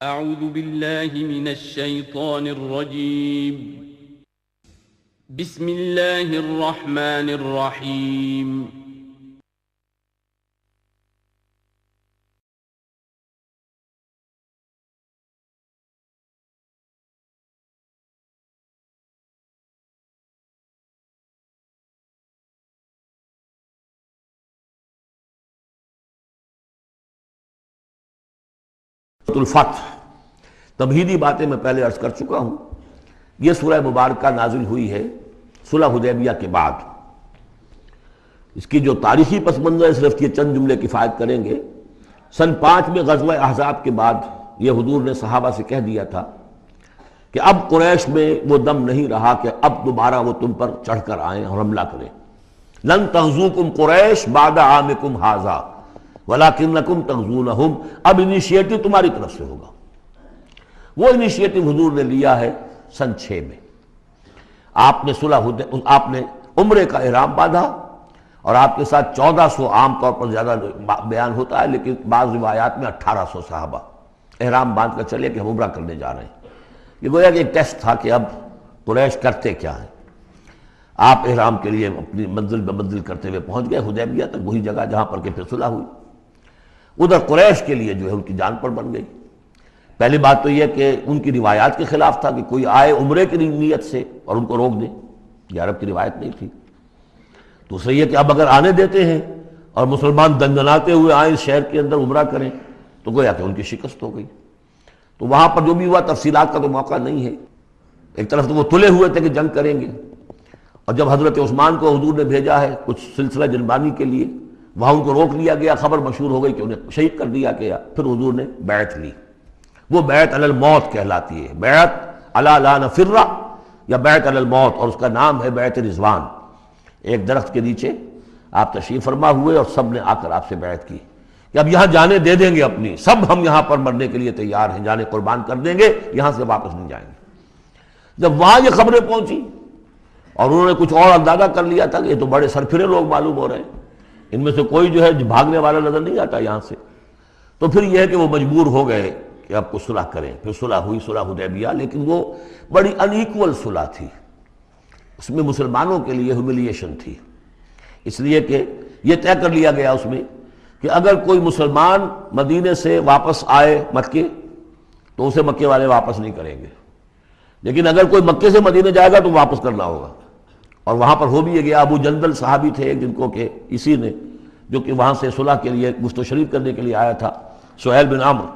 اعوذ باللہ من الشیطان الرجیم بسم اللہ الرحمن الرحیم الفتح تمہیدی باتیں میں پہلے عرض کر چکا ہوں۔ یہ سورہ مبارکہ نازل ہوئی ہے صلح حدیبیہ کے بعد۔ اس کی جو تاریخی پس منظر ہے صرف یہ چند جملے کفایت کریں گے۔ سن 5 میں غزوہ احزاب کے بعد یہ حضور نے صحابہ سے کہہ دیا تھا کہ اب قریش میں وہ دم نہیں رہا کہ اب دوبارہ وہ تم پر چڑھ کر آئیں اور حملہ کریں۔ لن تغزوکم قریش بعد عامکم ھذا وَلَكِنَّكُمْ تَغْزُونَهُمْ۔ اب انیشیٹو تمہاری طرف سے ہوگا۔ وہ انیشیٹو حضور نے لیا ہے سن 6 میں۔ آپ نے عمرے کا احرام باندھا اور آپ کے ساتھ 1400، عام طور پر زیادہ بیان ہوتا ہے لیکن بعض روایات میں 1800 صحابہ احرام باندھ کر چلے کہ ہم عمرہ کرنے جا رہے ہیں۔ یہ گویا کہ ایک ٹیسٹ تھا کہ اب قریش کرتے کیا ہیں۔ آپ احرام کے لیے اپنی منزل بہ منزل کرتے ہوئے پہنچ گئے حدیبیہ تک، وہی جگہ جہاں پر کہ پھر صلح ہوئی۔ ادھر قریش کے لیے جو ہے ان کی جان پر بن گئی۔ پہلی بات تو یہ کہ ان کی روایات کے خلاف تھا کہ کوئی آئے عمرے کی نیت سے اور ان کو روک دے، یہ عرب کی روایت نہیں تھی۔ دوسرا یہ کہ اب اگر آنے دیتے ہیں اور مسلمان دنگناتے ہوئے آئیں اس شہر کے اندر عمرہ کریں تو گویا کہ ان کی شکست ہو گئی۔ تو وہاں پر جو بھی ہوا تفصیلات کا تو موقع نہیں ہے۔ ایک طرف تو وہ تلے ہوئے تھے کہ جنگ کریں گے، اور جب حضرت عثمان کو حضور نے بھیجا ہے کچھ سلسلہ جنبانی کے لیے، وہاں ان کو روک لیا گیا، خبر مشہور ہو گئی کہ انہیں شہید کر دیا گیا۔ پھر حضور نے بیعت لی، وہ بیعت علی الموت کہلاتی ہے، بیعت علی لا نفر یا بیعت علی الموت، اور اس کا نام ہے بیعت رضوان۔ ایک درخت کے نیچے آپ تشریف فرما ہوئے اور سب نے آ کر آپ سے بیعت کی کہ اب یہاں جانیں دے دیں گے اپنی، سب ہم یہاں پر مرنے کے لیے تیار ہیں، جانیں قربان کر دیں گے، یہاں سے واپس نہیں جائیں گے۔ جب وہاں یہ خبریں پہنچی اور انہوں نے کچھ اور اندازہ کر لیا تھا کہ یہ تو بڑے سرفرے لوگ معلوم ہو رہے ہیں، ان میں سے کوئی جو ہے بھاگنے والا نظر نہیں آتا یہاں سے، تو پھر یہ ہے کہ وہ مجبور ہو گئے کہ اب کو صلح کریں۔ پھر صلح ہوئی، صلح حدیبیہ، لیکن وہ بڑی ان ایکول صلح تھی، اس میں مسلمانوں کے لیے ہیوملیشن تھی، اس لیے کہ یہ طے کر لیا گیا اس میں کہ اگر کوئی مسلمان مدینے سے واپس آئے مکے تو اسے مکے والے واپس نہیں کریں گے، لیکن اگر کوئی مکے سے مدینے جائے گا تو واپس کرنا ہوگا۔ اور وہاں پر ہو بھی گیا، ابو جندل صحابی تھے جن کو کہ اسی نے جو کہ وہاں سے صلح کے لیے گفت و شریف کرنے کے لیے آیا تھا، سہیل بن عمرو،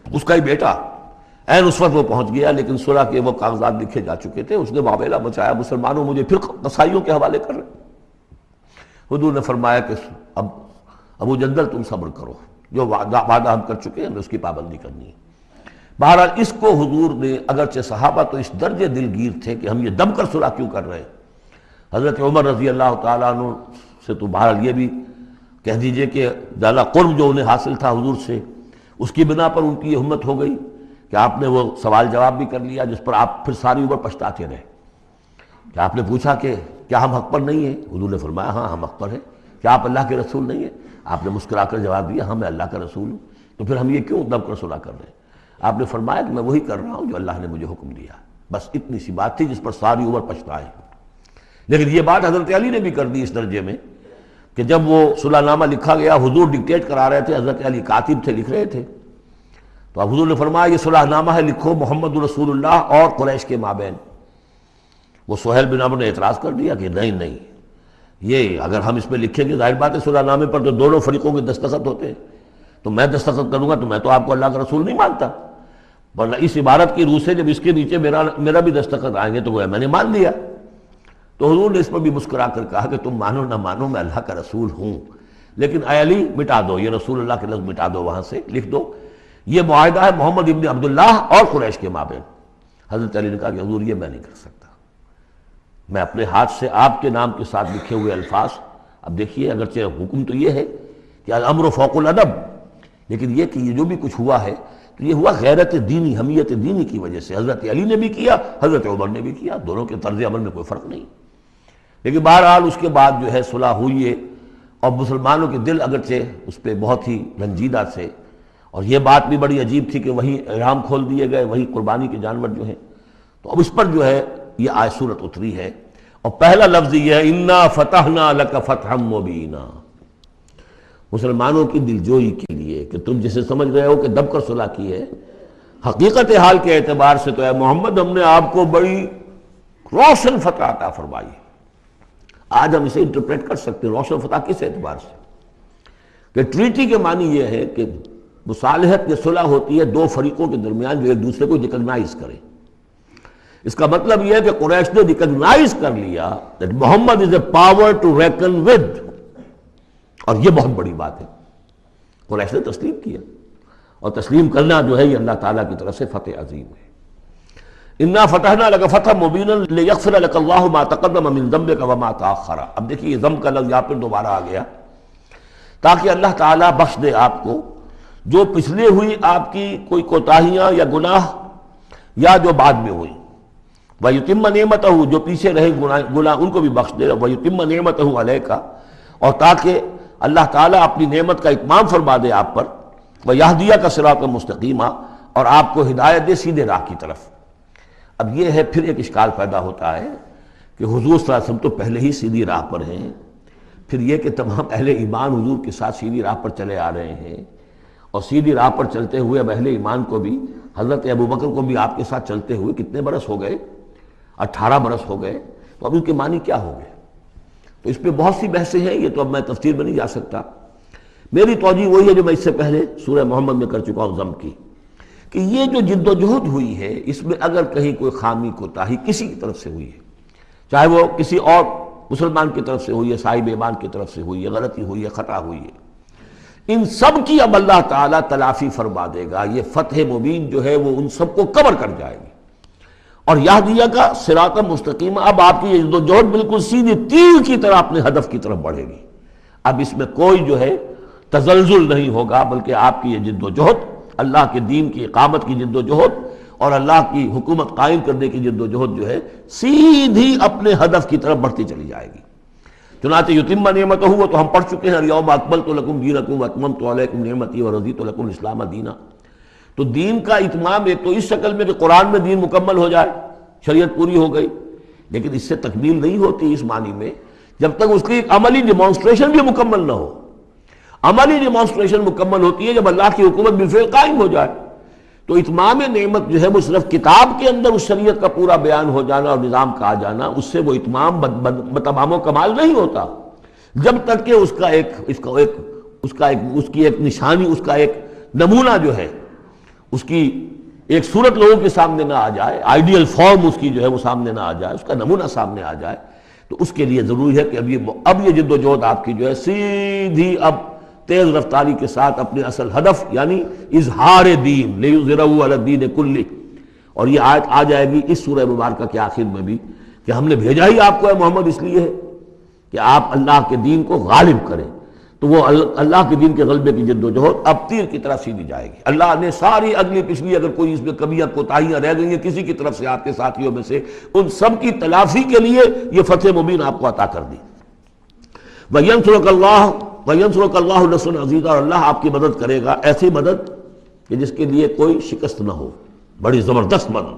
اس کا ہی بیٹا عین اس وقت وہ پہنچ گیا، لیکن صلح کے وہ کاغذات لکھے جا چکے تھے۔ اس نے معاملہ مچایا، مسلمانوں مجھے پھر قصائیوں کے حوالے کر رہے۔ حضور نے فرمایا کہ اب ابو جندل تم صبر کرو، جو وعدہ ہم کر چکے ہیں اس کی پابندی کرنی ہے۔ بہرحال اس کو حضور نے، اگرچہ صحابہ تو اس درجے دلگیر تھے کہ ہم یہ دم کر صلح کیوں کر رہے ہیں۔ حضرت عمر رضی اللہ تعالیٰ عنہ سے تو بہرحال یہ بھی کہہ دیجئے کہ زیادہ قرب جو انہیں حاصل تھا حضور سے، اس کی بنا پر ان کی یہ ہمت ہو گئی کہ آپ نے وہ سوال جواب بھی کر لیا جس پر آپ پھر ساری عمر پچھتاتے رہے۔ کہ آپ نے پوچھا کہ کیا ہم حق پر نہیں ہیں؟ حضور نے فرمایا ہاں ہم حق پر ہیں۔ کیا آپ اللہ کے رسول نہیں ہیں؟ آپ نے مسکرا کر جواب دیا ہاں میں اللہ کا رسول ہوں۔ تو پھر ہم یہ کیوں دم کر صلح کر رہے ہیں؟ آپ نے فرمایا کہ میں وہی کر رہا ہوں جو اللہ نے مجھے حکم دیا۔ بس اتنی سی بات تھی جس پر ساری عمر پچھتائے۔ لیکن یہ بات حضرت علی نے بھی کر دی اس درجے میں کہ جب وہ صلح نامہ لکھا گیا، حضور ڈکٹیٹ کرا رہے تھے، حضرت علی کاتب تھے، لکھ رہے تھے، تو اب حضور نے فرمایا یہ صلح نامہ ہے، لکھو محمد رسول اللہ اور قریش کے مابین۔ وہ سہیل بن عمرو نے اعتراض کر دیا کہ نہیں، یہ اگر ہم اس میں لکھیں گے ظاہر بات ہے صلح نامے پر تو دونوں فریقوں کے دستخط ہوتے ہیں، تو میں دستخط کروں گا تو میں تو آپ کو اللہ کا رسول نہیں مانتا، ورنہ اس عبارت کی روح سے جب اس کے نیچے میرا بھی دستخط آئیں گے تو وہ میں نے مان لیا۔ تو حضور نے اس پر بھی مسکرا کر کہا کہ تم مانو نہ مانو میں اللہ کا رسول ہوں، لیکن اے علی مٹا دو یہ رسول اللہ کے لفظ، مٹا دو وہاں سے، لکھ دو یہ معاہدہ ہے محمد ابن عبداللہ اور قریش کے مابین۔ حضرت علی نے کہا کہ حضور یہ میں نہیں کر سکتا، میں اپنے ہاتھ سے آپ کے نام کے ساتھ لکھے ہوئے الفاظ، اب دیکھیے اگرچہ حکم تو یہ ہے کہ الامر فوق الادب، لیکن یہ کہ یہ جو بھی کچھ ہوا ہے تو یہ ہوا غیرت دینی، حمیت دینی کی وجہ سے۔ حضرت علی نے بھی کیا، حضرت عمر نے بھی کیا، دونوں کے طرز عمل میں کوئی فرق نہیں۔ لیکن بہرحال اس کے بعد جو ہے صلح ہوئی ہے، اور مسلمانوں کے دل اگرچہ اس پہ بہت ہی رنجیدہ تھے، اور یہ بات بھی بڑی عجیب تھی کہ وہی احرام کھول دیے گئے، وہی قربانی کے جانور جو ہیں. تو اب اس پر جو ہے یہ آیت سورت اتری ہے، اور پہلا لفظ یہ ہے انا فتحنا لک فتحا مبینا، مسلمانوں کی دلجوئی کے لیے کہ تم جسے سمجھ رہے ہو کہ دب کر صلح کی ہے، حقیقت حال کے اعتبار سے تو اے محمد ہم نے آپ کو بڑی روشن فتح عطا فرمائی. آج ہم اسے انٹرپریٹ کر سکتے ہیں روشن فتح کس اعتبار سے کہ ٹریٹی کے معنی یہ ہے کہ مصالحت یا صلح ہوتی ہے دو فریقوں کے درمیان جو ایک دوسرے کو ریکگنائز کریں. اس کا مطلب یہ ہے کہ قریش نے ریکگنائز کر لیا that Muhammad is a power to reckon with، اور یہ بہت بڑی بات ہے. قریش نے تسلیم کیا، اور تسلیم کرنا جو ہے یہ اللہ تعالیٰ کی طرف سے فتح عظیم ہے. انا فتحنا لک فتحا مبینا لیغفر لک اللہ ما تقدم من ذنبک وما تاخر. اب دیکھیے یہ ذنب کا لفظ یہاں پر دوبارہ آ گیا تاکہ اللہ تعالیٰ بخش دے آپ کو جو پچھلے ہوئی آپ کی کوئی کوتاہیاں یا گناہ یا جو بعد میں ہوئی. وَيُتِمَّ نِعْمَتَهُ، جو پیچھے رہے گناہ ان کو بھی بخش دے. وَيُتِمَّ نِعْمَتَهُ عَلَيْكَ، اور تاکہ اللہ تعالیٰ اپنی نعمت کا اتمام فرما دے آپ پر. وَيَهْدِيَكَ صِرَاطًا مُسْتَقِيمًا، اور آپ کو ہدایت دے سیدھے راہ کی طرف. اب یہ ہے پھر ایک اشکال پیدا ہوتا ہے کہ حضور صلی اللہ علیہ وسلم تو پہلے ہی سیدھی راہ پر ہیں، پھر یہ کہ تمام اہل ایمان حضور کے ساتھ سیدھی راہ پر چلے آ رہے ہیں، اور سیدھی راہ پر چلتے ہوئے اب اہل ایمان کو بھی، حضرت ابوبکر کو بھی آپ کے ساتھ چلتے ہوئے کتنے برس ہو گئے؟ 18 برس ہو گئے. تو اب ان کے معنی کیا ہو گئے؟ تو اس پہ بہت سی بحثیں ہیں، یہ تو اب میں تفسیر میں نہیں جا سکتا. میری توجہ وہی ہے جو میں اس سے پہلے سورہ محمد میں کر چکا ہوں ضم کی، کہ یہ جو جد و جہد ہوئی ہے اس میں اگر کہیں کوئی خامی کوتاہی کسی کی طرف سے ہوئی ہے، چاہے وہ کسی اور مسلمان کی طرف سے ہوئی ہے، صاحب ایمان کی طرف سے ہوئی ہے، غلطی ہوئی ہے، خطا ہوئی ہے، ان سب کی اب اللہ تعالیٰ تلافی فرما دے گا. یہ فتح مبین جو ہے وہ ان سب کو کور کر جائے گی. اور یہدیہ کا صراط مستقیم، اب آپ کی یہ جد و جہد بالکل سیدھی تیر کی طرح اپنے ہدف کی طرف بڑھے گی. اب اس میں کوئی جو ہے تزلزل نہیں ہوگا، بلکہ آپ کی یہ جد و جہد، اللہ کے دین کی اقامت کی جد و جہد اور اللہ کی حکومت قائم کرنے کی جد و جہد جو ہے سیدھی اپنے ہدف کی طرف بڑھتی چلی جائے گی. چنانچہ یتم نعمتہ، وہ تو ہم پڑھ چکے ہیں، الیوم اکملت لکم دینکم واتممت علیکم نعمتی ورضیت لکم الاسلام دینا. تو دین کا اتمام ایک تو اس شکل میں کہ قرآن میں دین مکمل ہو جائے، شریعت پوری ہو گئی، لیکن اس سے تکمیل نہیں ہوتی اس معنی میں جب تک اس کی ایک عملی ڈیمانسٹریشن بھی مکمل نہ ہو. عملی ڈیمانسٹریشن مکمل ہوتی ہے جب اللہ کی حکومت بالفعل قائم ہو جائے. تو اتمام نعمت جو ہے وہ صرف کتاب کے اندر اس شریعت کا پورا بیان ہو جانا اور نظام کا آ جانا، اس سے وہ اتمام تمام و کمال نہیں ہوتا جب تک کہ اس کی ایک نشانی، اس کا ایک نمونہ جو ہے، اس کی ایک صورت لوگوں کے سامنے نہ آ جائے، آئیڈیل فارم اس کی جو ہے وہ سامنے نہ آ جائے، اس کا نمونہ سامنے آ جائے. تو اس کے لیے ضروری ہے کہ اب یہ جد و جہد آپ کی جو ہے سیدھی اب تیز رفتاری کے ساتھ اپنے اصل ہدف یعنی اظہار دین لیظہرہ علی الدین کلہ. اور یہ آیت آ جائے گی اس سورہ مبارکہ کے آخر میں بھی کہ ہم نے بھیجا ہی آپ کو اے محمد اس لیے ہے کہ آپ اللہ کے دین کو غالب کریں. تو وہ اللہ کے دین کے غلبے کی جد و جہد اب تیر کی طرح سیدھی جائے گی. اللہ نے ساری اگلی پچھلی اگر کوئی اس میں کمیاں کوتاہیاں رہ گئی ہیں کسی کی طرف سے آپ کے ساتھیوں میں سے، ان سب کی تلافی کے لیے یہ فتح مبین آپ کو عطا کر دی. وَيَنْصُرَكَ اللَّهُ نَصْرًا عَزِيزًا، اور اللہ آپ کی مدد کرے گا ایسی مدد کہ جس کے لیے کوئی شکست نہ ہو، بڑی زبردست مدد.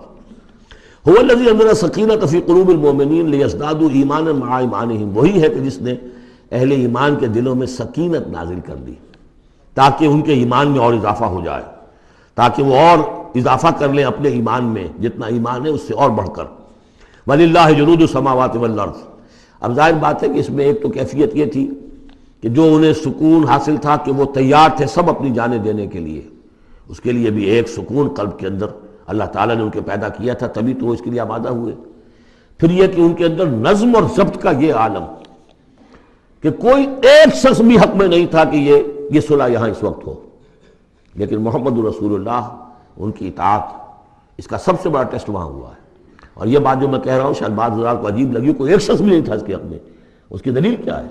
هُوَ الَّذِي أَنزَلَ السَّكِينَةَ فِي قُلُوبِ الْمُؤْمِنِينَ لِيَزْدَادُوا إِيمَانًا مَعَ إِيمَانِهِمْ. وہی ہے کہ جس نے اہل ایمان کے دلوں میں سکینت نازل کر دی تاکہ ان کے ایمان میں اور اضافہ ہو جائے، تاکہ وہ اور اضافہ کر لیں اپنے ایمان میں، جتنا ایمان ہے اس سے اور بڑھ کر. وَلِلَّهِ جُنُودُ السَّمَاوَاتِ وَالْأَرْضِ. اب ظاہر بات ہے کہ اس میں ایک تو کیفیت یہ تھی کہ جو انہیں سکون حاصل تھا کہ وہ تیار تھے سب اپنی جانیں دینے کے لیے، اس کے لیے بھی ایک سکون قلب کے اندر اللہ تعالیٰ نے ان کے پیدا کیا تھا، تبھی تو وہ اس کے لیے آمادہ ہوئے. پھر یہ کہ ان کے اندر نظم اور ضبط کا یہ عالم کہ کوئی ایک شخص بھی حق میں نہیں تھا کہ یہ صلح یہاں اس وقت ہو، لیکن محمد رسول اللہ ان کی اطاعت، اس کا سب سے بڑا ٹیسٹ وہاں ہوا ہے. اور یہ بات جو میں کہہ رہا ہوں شاید بعض حضرات کو عجیب لگی، کوئی ایک شخص بھی نہیں تھا اس کے حق میں. اس کی دلیل کیا ہے؟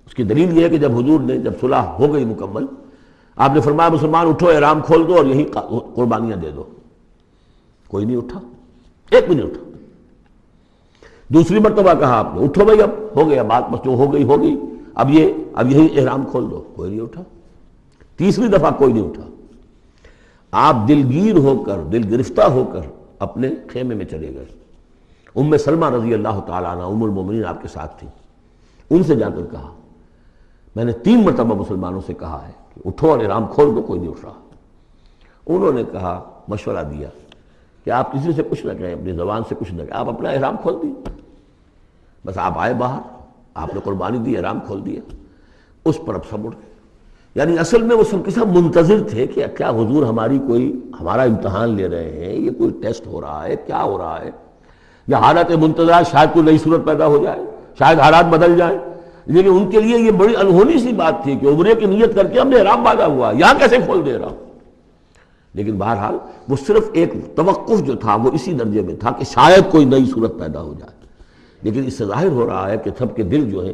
اس کی دلیل یہ ہے کہ جب حضور نے جب صلح ہو گئی مکمل، آپ نے فرمایا مسلمان اٹھو، احرام کھول دو اور یہی قربانیاں دے دو. کوئی نہیں اٹھا، ایک بھی نہیں اٹھا. دوسری مرتبہ کہا آپ نے اٹھو بھائی، اب ہو گیا بات، بس جو ہو گئی ہو گئی، اب یہی احرام کھول دو. کوئی نہیں اٹھا. تیسری دفعہ کوئی نہیں اٹھا. آپ دلگیر ہو کر، دل گرفتہ ہو کر اپنے خیمے میں چلے گئے۔ ام سلمہ رضی اللہ تعالیٰ عنہ ام المومنین آپ کے ساتھ تھی، ان سے جا کر کہا، میں نے 3 مرتبہ مسلمانوں سے کہا ہے کہ اٹھو اور احرام کھول دو، کوئی نہیں اٹھ رہا۔ انہوں نے کہا، مشورہ دیا کہ آپ کسی سے کچھ نہ کہیں، اپنی زبان سے کچھ نہ کہیں، آپ اپنا احرام کھول دیجیے، بس آپ آئے باہر، آپ نے قربانی دی، احرام کھول دیا۔ اس پر اب سب اٹھ گئے۔ یعنی اصل میں وہ سب کے سب منتظر تھے کہ کیا حضور ہمارا امتحان لے رہے ہیں، یہ کوئی ٹیسٹ ہو رہا ہے، کیا ہو رہا ہے، یا حالت منتظر شاید کوئی نئی صورت پیدا ہو جائے، شاید حالات بدل جائیں۔ لیکن ان کے لیے یہ بڑی انہونی سی بات تھی کہ عمرے کی نیت کر کے ہم نے احرام باندھا ہوا، یہاں کیسے کھول دے رہا ہوں۔ لیکن بہرحال وہ صرف ایک توقف جو تھا وہ اسی درجے میں تھا کہ شاید کوئی نئی صورت پیدا ہو جائے۔ لیکن اس سے ظاہر ہو رہا ہے کہ سب کے دل جو ہیں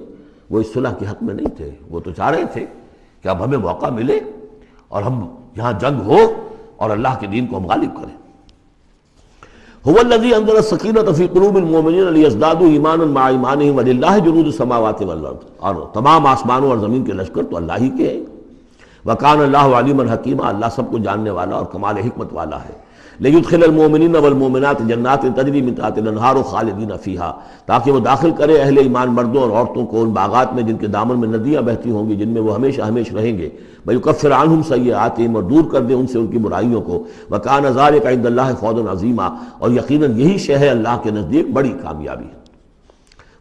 وہ اس صلح کے حق میں نہیں تھے، وہ تو چاہ رہے تھے کہ اب ہمیں موقع ملے اور ہم یہاں جنگ ہو اور اللہ کے دین کو ہم غالب کریں۔ هو الذی انزل السکینۃ فی قلوب المؤمنین لیزدادوا ایمانا مع ایمانہم وللہ جنود السماوات والارض، اور تمام آسمانوں اور زمین کے لشکر تو اللہ ہی کے ہیں۔ وکان اللہ علیما حکیما، اللہ سب کو جاننے والا اور کمال حکمت والا ہے۔ لیدخل المؤمنین والمؤمنات جنات تجری من تحتها الانہار خالدین فیہا، تاکہ وہ داخل کرے اہل ایمان مردوں اور عورتوں کو ان باغات میں جن کے دامن میں ندیاں بہتی ہوں گی، جن میں وہ ہمیشہ ہمیشہ رہیں گے۔ ویکفر عنہم سیئاتہم، اور دور کر دے ان سے ان کی برائیوں کو۔ وکان ذلک عند اللہ فوزا عظیما، اور یقیناً یہی شے ہے اللہ کے نزدیک بڑی کامیابی ہے۔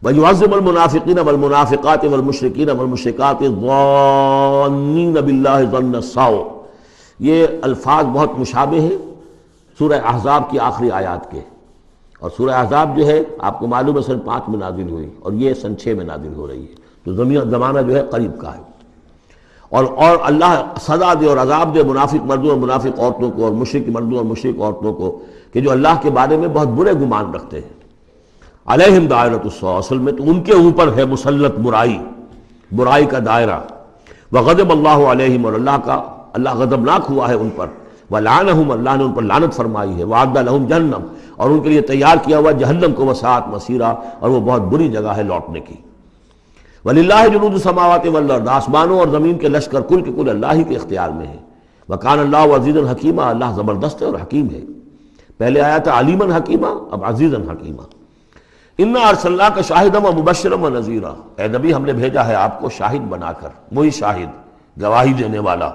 وَيُعَذِّبُ الْمُنَافِقِينَ وَالْمُنَافِقَاتِ وَالْمُشْرِكِينَ وَالْمُشْرِكَاتِ الظَّانِّينَ بِاللَّهِ ظَنَّ السَّوْءِ، یہ الفاظ بہت مشابہ ہیں سورہ احزاب کی آخری آیات کے، اور سورہ احزاب جو ہے آپ کو معلوم ہے سن 5 میں نازل ہوئی اور یہ سن 6 میں نازل ہو رہی ہے، تو زمانہ جو ہے قریب کا ہے۔ اور اللہ سزا دے اور عذاب دے منافق مردوں اور منافق عورتوں کو، اور مشرک مردوں اور مشرک عورتوں کو، کہ جو اللہ کے بارے میں بہت برے گمان رکھتے ہیں۔ علیہم دائرۃ السوء، اصل میں تو ان کے اوپر ہے مسلط برائی کا دائرہ۔ وغضب اللہ علیہم، اور اللہ غضبناک ہوا ہے ان پر۔ ولعنہم، اللہ نے ان پر لعنت فرمائی ہے۔ وعد لہم جہنم، اور ان کے لیے تیار کیا ہوا جہنم کو، وساعت مصیرا، اور وہ بہت بری جگہ ہے لوٹنے کی۔ وللہ جنود السماوات والارض، آسمانوں اور زمین کے لشکر کل کے کل اللہ ہی کے اختیار میں ہیں۔ وکان اللہ عزیزا حکیما، اللہ زبردست ہے اور حکیم ہے۔ پہلے آیا تھا علیما حکیما، اب عزیزا حکیما۔ انا ارسلناک شاہدا ومبشرا ونذیرا، اے نبی ہم نے بھیجا ہے آپ کو شاہد بنا کر، وہی شاہد، گواہی دینے والا۔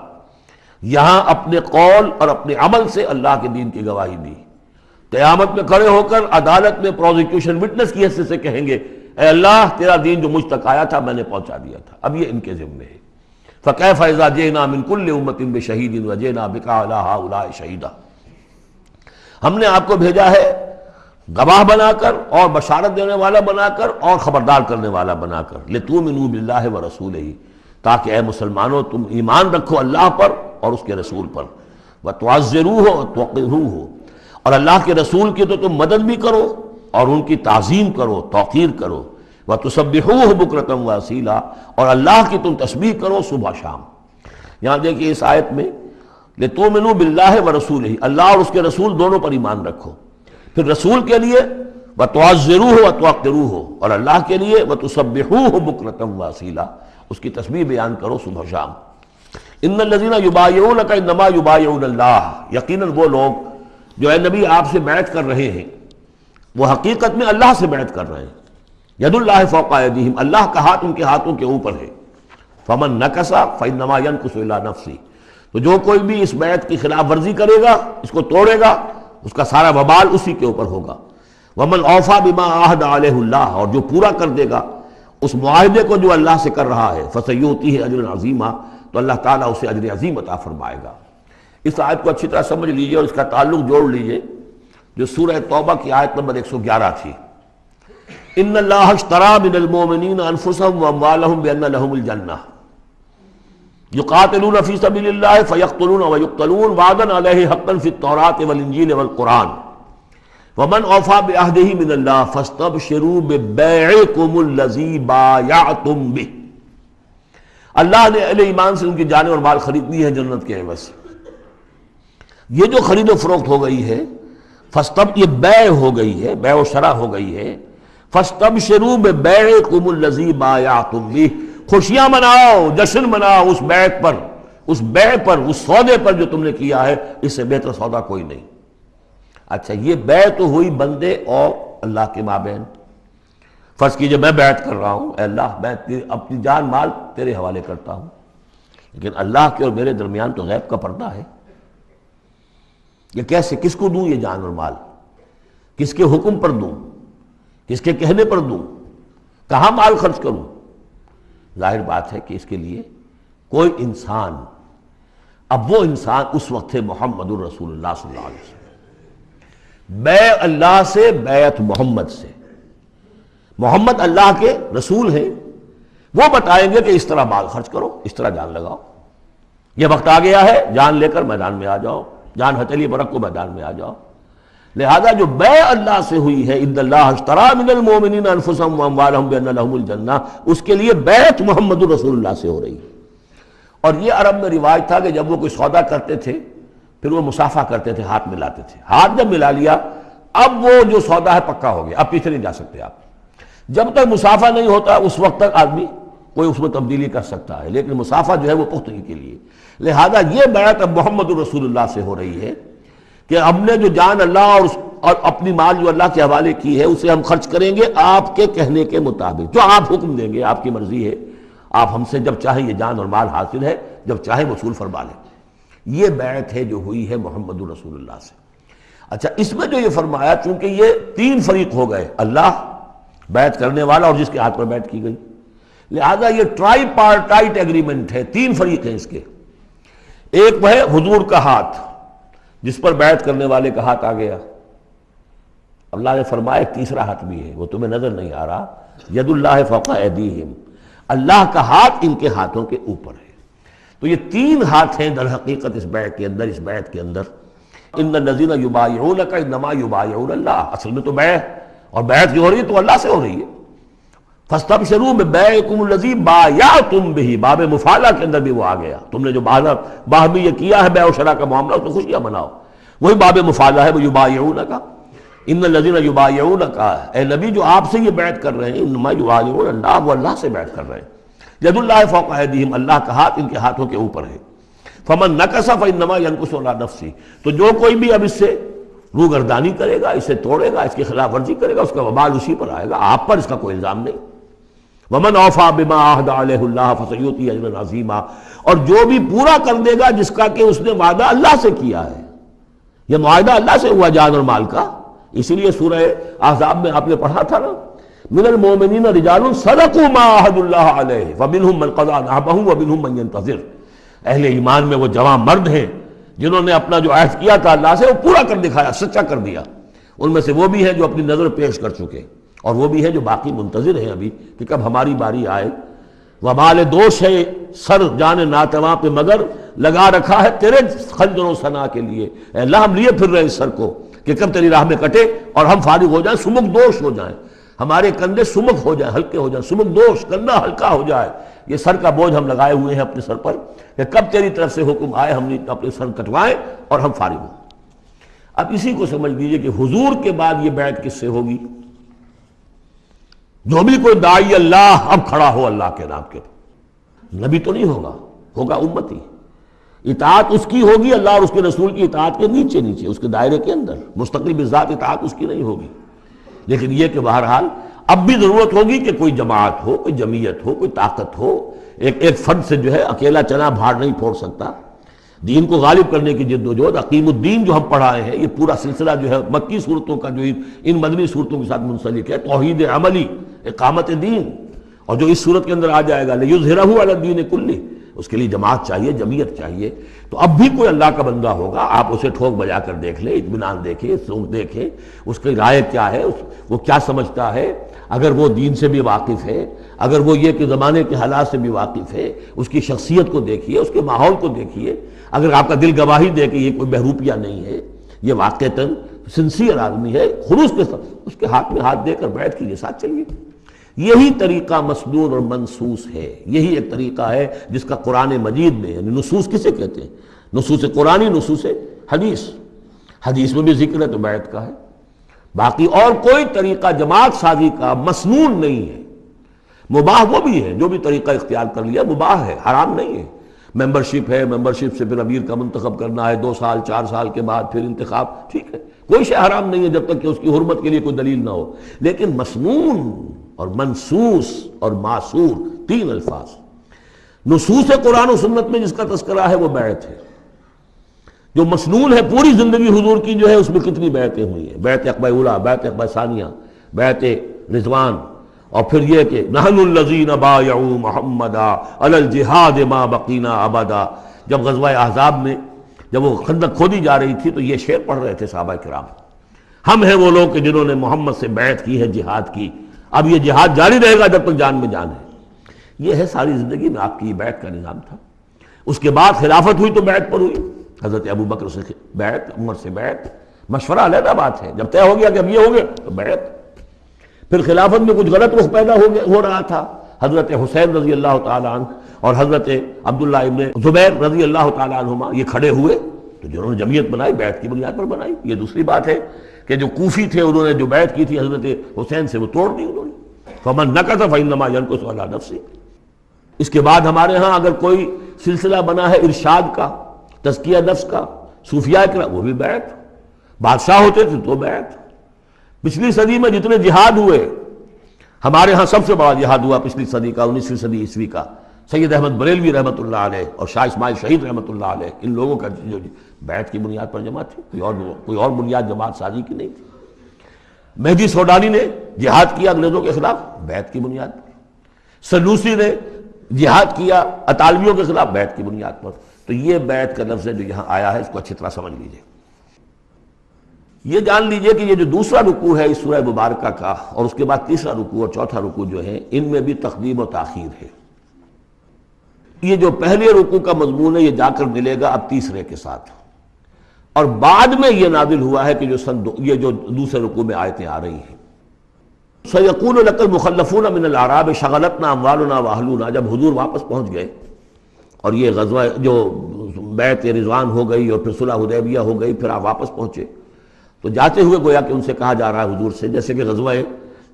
یہاں اپنے قول اور اپنے عمل سے اللہ کے دین کی گواہی دی۔ قیامت میں کھڑے ہو کر عدالت میں پروزیکیوشن وٹنس کی حیثیت سے کہیں گے، اے اللہ تیرا دین جو مجھ تک آیا تھا میں نے پہنچا دیا تھا، اب یہ ان کے ذمے ہے۔ فکیف اذا جئنا من کل امۃ بشہید وجئنا بک علی ہؤلاء شہیدا، ہم نے آپ کو بھیجا ہے گواہ بنا کر اور بشارت دینے والا بنا کر اور خبردار کرنے والا بنا کر، لتؤمنوا باللہ ورسولہ، تاکہ اے مسلمانوں تم ایمان رکھو اللہ پر اور اس کے رسول پر، وتعزروہ وتوقروہ، اور اللہ کے رسول کی تو تم مدد بھی کرو اور ان کی تعظیم کرو، توقیر کرو، وتسبحوہ بکرۃ واصیلا، اور اللہ کی تم تسبیح کرو صبح شام۔ یہاں دیکھیے اس آیت میں لتؤمنوا باللہ ورسولہ، اللہ اور اس کے رسول دونوں پر ایمان رکھو، پھر رسول کے لیے وتعزروہ وتوقروہ، اور اللہ کے لیے وتسبحوہ بکرۃ واصیلا، اس کی تسبیح بیان کرو صبح شام۔ ان الذین یبایعونک انما یبایعون اللہ، یقیناً وہ لوگ جو اے نبی آپ سے بیعت کر رہے ہیں وہ حقیقت میں اللہ سے بیعت کر رہے ہیں۔ ید اللہ فوق ایدیہم، اللہ کا ہاتھ ان کے ہاتھوں کے اوپر ہے۔ فمن نکث فانما ینکث الی نفسہ، تو جو کوئی بھی اس بیعت کی خلاف ورزی کرے گا، اس کو توڑے گا، اس کا سارا وبال اسی کے اوپر ہوگا۔ ومن اوفی بما عاہد علیہ اللہ، اور جو پورا کر دے گا اس معاہدے کو جو اللہ سے کر رہا ہے، فسیؤتیہ اجرا عظیما، تو اللہ تعالیٰ اسے اجر عظیم عطا فرمائے گا۔ اس آیت کو اچھی طرح سمجھ لیجئے اور اس کا تعلق جوڑ لیجئے جو سورہ توبہ کی آیت نمبر 111 تھی۔ ان اللہ اشتری من المؤمنین انفسهم واموالهم بان لهم الجنہ یقاتلون فی سبیل اللہ فیقتلون ویقتلون وعدا علیہ حقا فی التوراۃ والانجیل والقرآن ومن اوفی بعہدہ من اللہ فاستبشروا ببیعکم الذی بایعتم بہ، اللہ نے اہل ایمان سے ان کی جانیں اور مال خرید لی ہے جنت کے عوض۔ یہ جو خرید و فروخت ہو گئی ہے، یہ بیع ہو گئی ہے، بیع و شرع ہو گئی ہے۔ فاستبشروا ببیعکم الذی بایعتم بہ، خوشیاں مناؤ، جشن مناؤ اس بیعت پر، اس بیع پر، اس سودے پر جو تم نے کیا ہے، اس سے بہتر سودا کوئی نہیں۔ اچھا، یہ بیع تو ہوئی بندے اور اللہ کے مابین۔ فرض کیجئے میں بیعت کر رہا ہوں، اے اللہ میں اپنی جان مال تیرے حوالے کرتا ہوں، لیکن اللہ کے اور میرے درمیان تو غیب کا پردہ ہے۔ یہ کیسے، کس کو دوں یہ جان اور مال؟ کس کے حکم پر دوں؟ کس کے کہنے پر دوں؟ کہاں مال خرچ کروں؟ ظاہر بات ہے کہ اس کے لیے کوئی انسان، اب وہ انسان اس وقت ہے محمد الرسول اللہ صلی اللہ علیہ وسلم، بیع اللہ سے، بیعت محمد سے۔ محمد اللہ کے رسول ہیں، وہ بتائیں گے کہ اس طرح مال خرچ کرو، اس طرح جان لگاؤ، یہ وقت آ گیا ہے جان لے کر میدان میں آ جاؤ، جان ہتھیلی پر رکھو میدان میں آ جاؤ۔ لہذا جو بیع اللہ سے ہوئی ہے، ان اللہ اشتری من المؤمنین انفسهم واموالهم بان لهم الجنہ، اس کے لیے بیعت محمد الرسول اللہ سے ہو رہی ہے۔ اور یہ عرب میں رواج تھا کہ جب وہ کوئی سودا کرتے تھے پھر وہ مصافحہ کرتے تھے، ہاتھ ملاتے تھے۔ ہاتھ جب ملا لیا اب وہ جو سودا ہے پکا ہو گیا، اب پیچھے نہیں جا سکتے آپ۔ جب تک مصافحہ نہیں ہوتا اس وقت تک آدمی کوئی اس میں تبدیلی کر سکتا ہے، لیکن مصافحہ جو ہے وہ پختگی کے لیے۔ لہذا یہ بیعت اب محمد الرسول اللہ سے ہو رہی ہے کہ ہم نے جو جان اللہ اور اپنی مال جو اللہ کے حوالے کی ہے اسے ہم خرچ کریں گے آپ کے کہنے کے مطابق، جو آپ حکم دیں گے، آپ کی مرضی ہے، آپ ہم سے جب چاہیں یہ جان اور مال حاصل ہے، جب چاہیں وصول فرما لیں۔ یہ بیعت ہے جو ہوئی ہے محمد الرسول اللہ سے۔ اچھا، اس میں جو یہ فرمایا، چونکہ یہ تین فریق ہو گئے، اللہ، بیعت کرنے والا اور جس کے ہاتھ پر بیعت کی گئی، لہذا یہ ٹرائی پارٹائٹ ایگریمنٹ ہے، تین فریق ہیں اس کے۔ ایک وہ ہے حضور کا ہاتھ، جس پر بیعت کرنے والے کا ہاتھ آ گیا۔ اللہ نے فرمایا ایک تیسرا ہاتھ بھی ہے، وہ تمہیں نظر نہیں آ رہا، ید اللہ فوق ایدیہم، اللہ کا ہاتھ ان کے ہاتھوں کے اوپر ہے۔ تو یہ تین ہاتھ ہیں در حقیقت اس بیعت کے اندر، اس بیعت کے اندر۔ ان الذین یبایعونک انما یبایعون اللہ، اصل میں تو بیع اور بیعت جو ہو رہی ہے تو اللہ سے ہو رہی ہے۔ فاستبشروا ببیعکم الذی بایعتم بہ، باب مفاعلہ کے اندر بھی وہ آ گیا، تم نے جو باہمی یہ کیا ہے بیع و شراء کا معاملہ، اس میں خوشیاں مناؤ، وہی باب مفاعلہ ہے، وہ یبایعونک، ان الذین یبایعونک، اے نبی جو آپ سے یہ بیعت کر رہے ہیں، انما یبایعون اللہ، وہ اللہ سے بیعت کر رہے ہیں۔ ید اللہ فوق ایدیہم، اللہ کا ہاتھ ان کے ہاتھوں کے اوپر ہے۔ فمن نکث فانما ینکث علی نفسہ، تو جو کوئی بھی اب اس سے روگردانی کرے گا، اسے توڑے گا، اس کی خلاف ورزی کرے گا، اس کا وبال اسی پر آئے گا، آپ پر اس کا کوئی الزام نہیں۔ ومن اوفی بما عہد علیہ اللہ فسیؤتی اجرا عظیما، اور جو بھی پورا کر دے گا جس کا کہ اس نے وعدہ اللہ سے کیا ہے، یہ معاہدہ اللہ سے ہوا جان اور مال کا۔ اسی لیے سورہ احزاب میں آپ نے پڑھا تھا نا، من المؤمنین رجال صدقوا ما عہد اللہ علیہ ومنہم من قضی نحبہ ومنہم من ینتظر، اہل ایمان میں وہ جوان مرد ہیں جنہوں نے اپنا جو عہد کیا تھا اللہ سے وہ پورا کر دکھایا، سچا کر دیا۔ ان میں سے وہ بھی ہیں جو اپنی نظر پیش کر چکے، اور وہ بھی ہیں جو باقی منتظر ہیں ابھی کہ کب ہماری باری آئے۔ وبال دوش ہے سر جان ناتواں پہ، مگر لگا رکھا ہے تیرے خنجر و ثنا کے لیے، اے اللہ ہم لیے پھر رہے اس سر کو کہ کب تیری راہ میں کٹے اور ہم فارغ ہو جائیں، سمک دوش ہو جائیں، ہمارے کندھے سمک ہو جائیں، ہلکے ہو جائیں، سمک دوش، کندھا ہلکا ہو جائے۔ یہ سر کا بوجھ ہم لگائے ہوئے ہیں اپنے سر پر کہ کب تیری طرف سے حکم آئے ہم نے اپنے سر کٹوائیں اور ہم فارغ ہوں۔ اب اسی کو سمجھ لیجئے کہ حضور کے بعد یہ بیعت کس سے ہوگی؟ جو بھی کوئی داعی اللہ اب کھڑا ہو اللہ کے نام کے، نبی تو نہیں ہوگا، ہوگا امتی۔ اطاعت اس کی ہوگی، اللہ اور اس کے رسول کی اطاعت کے نیچے نیچے، اس کے دائرے کے اندر، مستقل بذات اطاعت اس کی نہیں ہوگی۔ لیکن یہ کہ بہرحال اب بھی ضرورت ہوگی کہ کوئی جماعت ہو، کوئی جمعیت ہو، کوئی طاقت ہو، ایک فرد سے جو ہے اکیلا چنا بھاڑ نہیں پھوڑ سکتا۔ دین کو غالب کرنے کی جد و جہد، عقیم الدین جو ہم پڑھائے ہیں، یہ پورا سلسلہ جو ہے مکی صورتوں کا جو ان مدنی صورتوں کے ساتھ منسلک ہے، توحید عملی، اقامت دین، اور جو اس صورت کے اندر آ جائے گا لیظہرہ علی الدین کلہ، اس کے لیے جماعت چاہیے، جمعیت چاہیے۔ تو اب بھی کوئی اللہ کا بندہ ہوگا، آپ اسے ٹھوک بجا کر دیکھ لیں، اطمینان دیکھیں، سونگ دیکھیں، اس کی رائے کیا ہے، وہ کیا سمجھتا ہے، اگر وہ دین سے بھی واقف ہے، اگر وہ یہ کہ زمانے کے حالات سے بھی واقف ہے، اس کی شخصیت کو دیکھیے، اس کے ماحول کو دیکھیے، اگر آپ کا دل گواہی دے کہ یہ کوئی بہروپیہ نہیں ہے، یہ واقعتاً سنسیئر آدمی ہے، خلوص کے ساتھ اس کے ہاتھ میں ہاتھ دے کر بیٹھ کیجیے، ساتھ چلیے۔ یہی طریقہ مسنون اور منصوص ہے، یہی ایک طریقہ ہے جس کا قرآن مجید میں، یعنی نصوص کسے کہتے ہیں؟ نصوص قرآنی، نصوص حدیث، حدیث میں بھی ذکر ہے تو بیعت کا ہے۔ باقی اور کوئی طریقہ جماعت سازی کا مسنون نہیں ہے۔ مباح وہ بھی ہے، جو بھی طریقہ اختیار کر لیا مباح ہے، حرام نہیں ہے۔ ممبرشپ ہے، ممبرشپ سے پھر امیر کا منتخب کرنا ہے 2 سال 4 سال کے بعد پھر انتخاب، ٹھیک ہے، کوئی شے حرام نہیں ہے جب تک کہ اس کی حرمت کے لیے کوئی دلیل نہ ہو. لیکن مسنون اور منسوس اور معصور 3 الفاظ. نصوص قرآن و سنت میں جس کا تذکرہ ہے وہ بیعت ہے. جو مسنون ہے پوری زندگی حضور کی جو ہے اس میں کتنی بیعتیں ہوئی ہیں، بیعت عقبہ اولیٰ، بیعت عقبہ ثانیہ، بیعت رضوان، اور پھر یہ کہ نحن الذین بایعوا محمدا علی الجہاد ما بقینا ابدا. جب غزوہ احزاب میں جب وہ خندق کھودی جا رہی تھی تو یہ شعر پڑھ رہے تھے صحابہ کرام، ہم ہیں وہ لوگ کہ جنہوں نے محمد سے بیعت کی ہے جہاد کی، اب یہ جہاد جاری رہے گا جب تک جان میں جان ہے. یہ ہے ساری زندگی میں آپ کی بیعت کا نظام تھا. اس کے بعد خلافت ہوئی تو بیعت پر ہوئی، حضرت ابو بکر سے بیعت، عمر سے بیعت، مشورہ علیحدہ بات ہے. جب طے ہو گیا کہ اب یہ ہو گیا تو بیعت. پھر خلافت میں کچھ غلط رخ پیدا ہو رہا تھا، حضرت حسین رضی اللہ تعالیٰ عنہ اور حضرت عبداللہ ابن زبیر رضی اللہ تعالیٰ عنہما یہ کھڑے ہوئے تو جنہوں نے جمعیت بنائی بیعت کی بنیاد پر بنائی. یہ دوسری بات ہے کہ جو کوفی تھے انہوں نے جو بیعت کی تھی حضرت حسین سے وہ توڑ دی انہوں نے. فمن نکث فإنما ينکث علی نفسہ. اس کے بعد ہمارے ہاں اگر کوئی سلسلہ بنا ہے ارشاد کا، تزکیہ نفس کا، صوفیاء کا، وہ بھی بیعت. بادشاہ ہوتے تھے تو بیعت. پچھلی صدی میں جتنے جہاد ہوئے، ہمارے ہاں سب سے بڑا جہاد ہوا پچھلی صدی کا 19ویں صدی عیسوی کا، سید احمد بریلوی رحمۃ اللہ علیہ اور شاہ اسماعیل شہید رحمۃ اللہ علیہ، ان لوگوں کا جو بیعت کی بنیاد پر جماعت تھی، کوئی اور بنیاد جماعت سازی کی نہیں تھی. مہدی سوڈانی نے جہاد کیا انگریزوں کے خلاف بیعت کی بنیاد پر. سنوسی نے جہاد کیا اطالویوں کے خلاف بیعت کی بنیاد پر. تو یہ بیعت کا لفظ ہے جو یہاں آیا ہے، اس کو اچھی طرح سمجھ لیجئے. یہ جان لیجئے کہ یہ جو دوسرا رکوع ہے اس سورہ مبارکہ کا، اور اس کے بعد تیسرا رکوع اور چوتھا رکوع جو ہے، ان میں بھی تقدیم و تاخیر ہے. یہ جو پہلے رکوع کا مضمون ہے یہ جا کر ملے گا اب تیسرے کے ساتھ، اور بعد میں یہ نازل ہوا ہے کہ یہ جو دوسرے رکوع میں آیتیں آ رہی ہیں. سَيَقُولُ لَكَ الْمُخَلَّفُونَ مِنَ الْأَعْرَابِ شَغَلَتْنَا أَمْوَالُنَا وَأَهْلُونَا. جب حضور واپس پہنچ گئے اور یہ غزوہ جو بیعت رضوان ہو گئی اور پھر صلح حدیبیہ ہو گئی، پھر آپ واپس پہنچے تو جاتے ہوئے گویا کہ ان سے کہا جا رہا ہے حضور سے، جیسے کہ غزوہ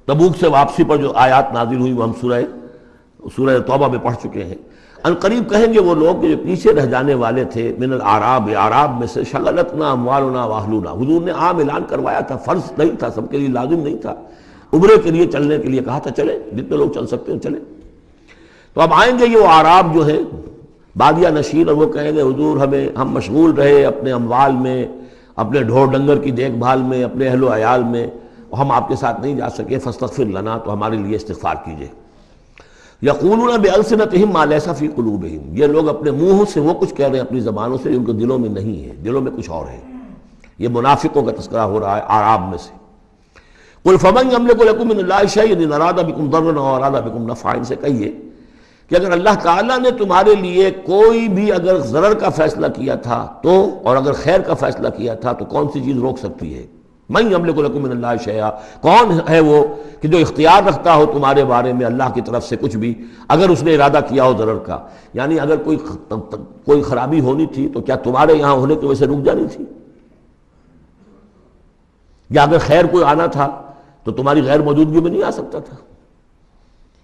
تبوک سے واپسی پر جو آیات نازل ہوئی وہ ہم سورہ توبہ میں پڑھ چکے ہیں. ان قریب کہیں گے وہ لوگ جو پیچھے رہ جانے والے تھے، من الاعراب، اعراب میں سے، شغلتنا اموالنا واہلونا. حضور نے عام اعلان کروایا تھا، فرض نہیں تھا، سب کے لیے لازم نہیں تھا. عمرے کے لیے چلنے کے لیے کہا تھا چلیں، جتنے لوگ چل سکتے ہیں چلیں. تو اب آئیں گے یہ وہ اعراب جو ہے بادیہ نشین، اور وہ کہیں گے حضور ہم مشغول رہے اپنے اموال میں، اپنے ڈھور ڈنگر کی دیکھ بھال میں، اپنے اہل و عیال میں، ہم آپ کے ساتھ نہیں جا سکے، فاستغفر لنا، تو ہمارے لیے استغفار کیجئے. یقولون بألسنتہم ما لیس فی قلوبہم. یہ لوگ اپنے منہوں سے وہ کچھ کہہ رہے ہیں اپنی زبانوں سے، ان کے دلوں میں نہیں ہے، دلوں میں کچھ اور ہے. یہ منافقوں کا تذکرہ ہو رہا ہے اعراب میں سے. قل فمن یملک لکم من اللہ شیئا ان اراد بکم ضرا او اراد بکم نفعا. ان سے کہیے کہ اگر اللہ تعالیٰ نے تمہارے لیے کوئی بھی اگر ضرر کا فیصلہ کیا تھا تو، اور اگر خیر کا فیصلہ کیا تھا تو کون سی چیز روک سکتی ہے؟ من یملک لکم من اللہ شیئا، کون ہے وہ کہ جو اختیار رکھتا ہو تمہارے بارے میں اللہ کی طرف سے کچھ بھی، اگر اس نے ارادہ کیا ہو ضرر کا. یعنی اگر کوئی خرابی ہونی تھی تو کیا تمہارے یہاں ہونے کی وجہ سے رک جانی تھی؟ یا اگر خیر کوئی آنا تھا تو تمہاری غیر موجودگی میں نہیں آ سکتا تھا؟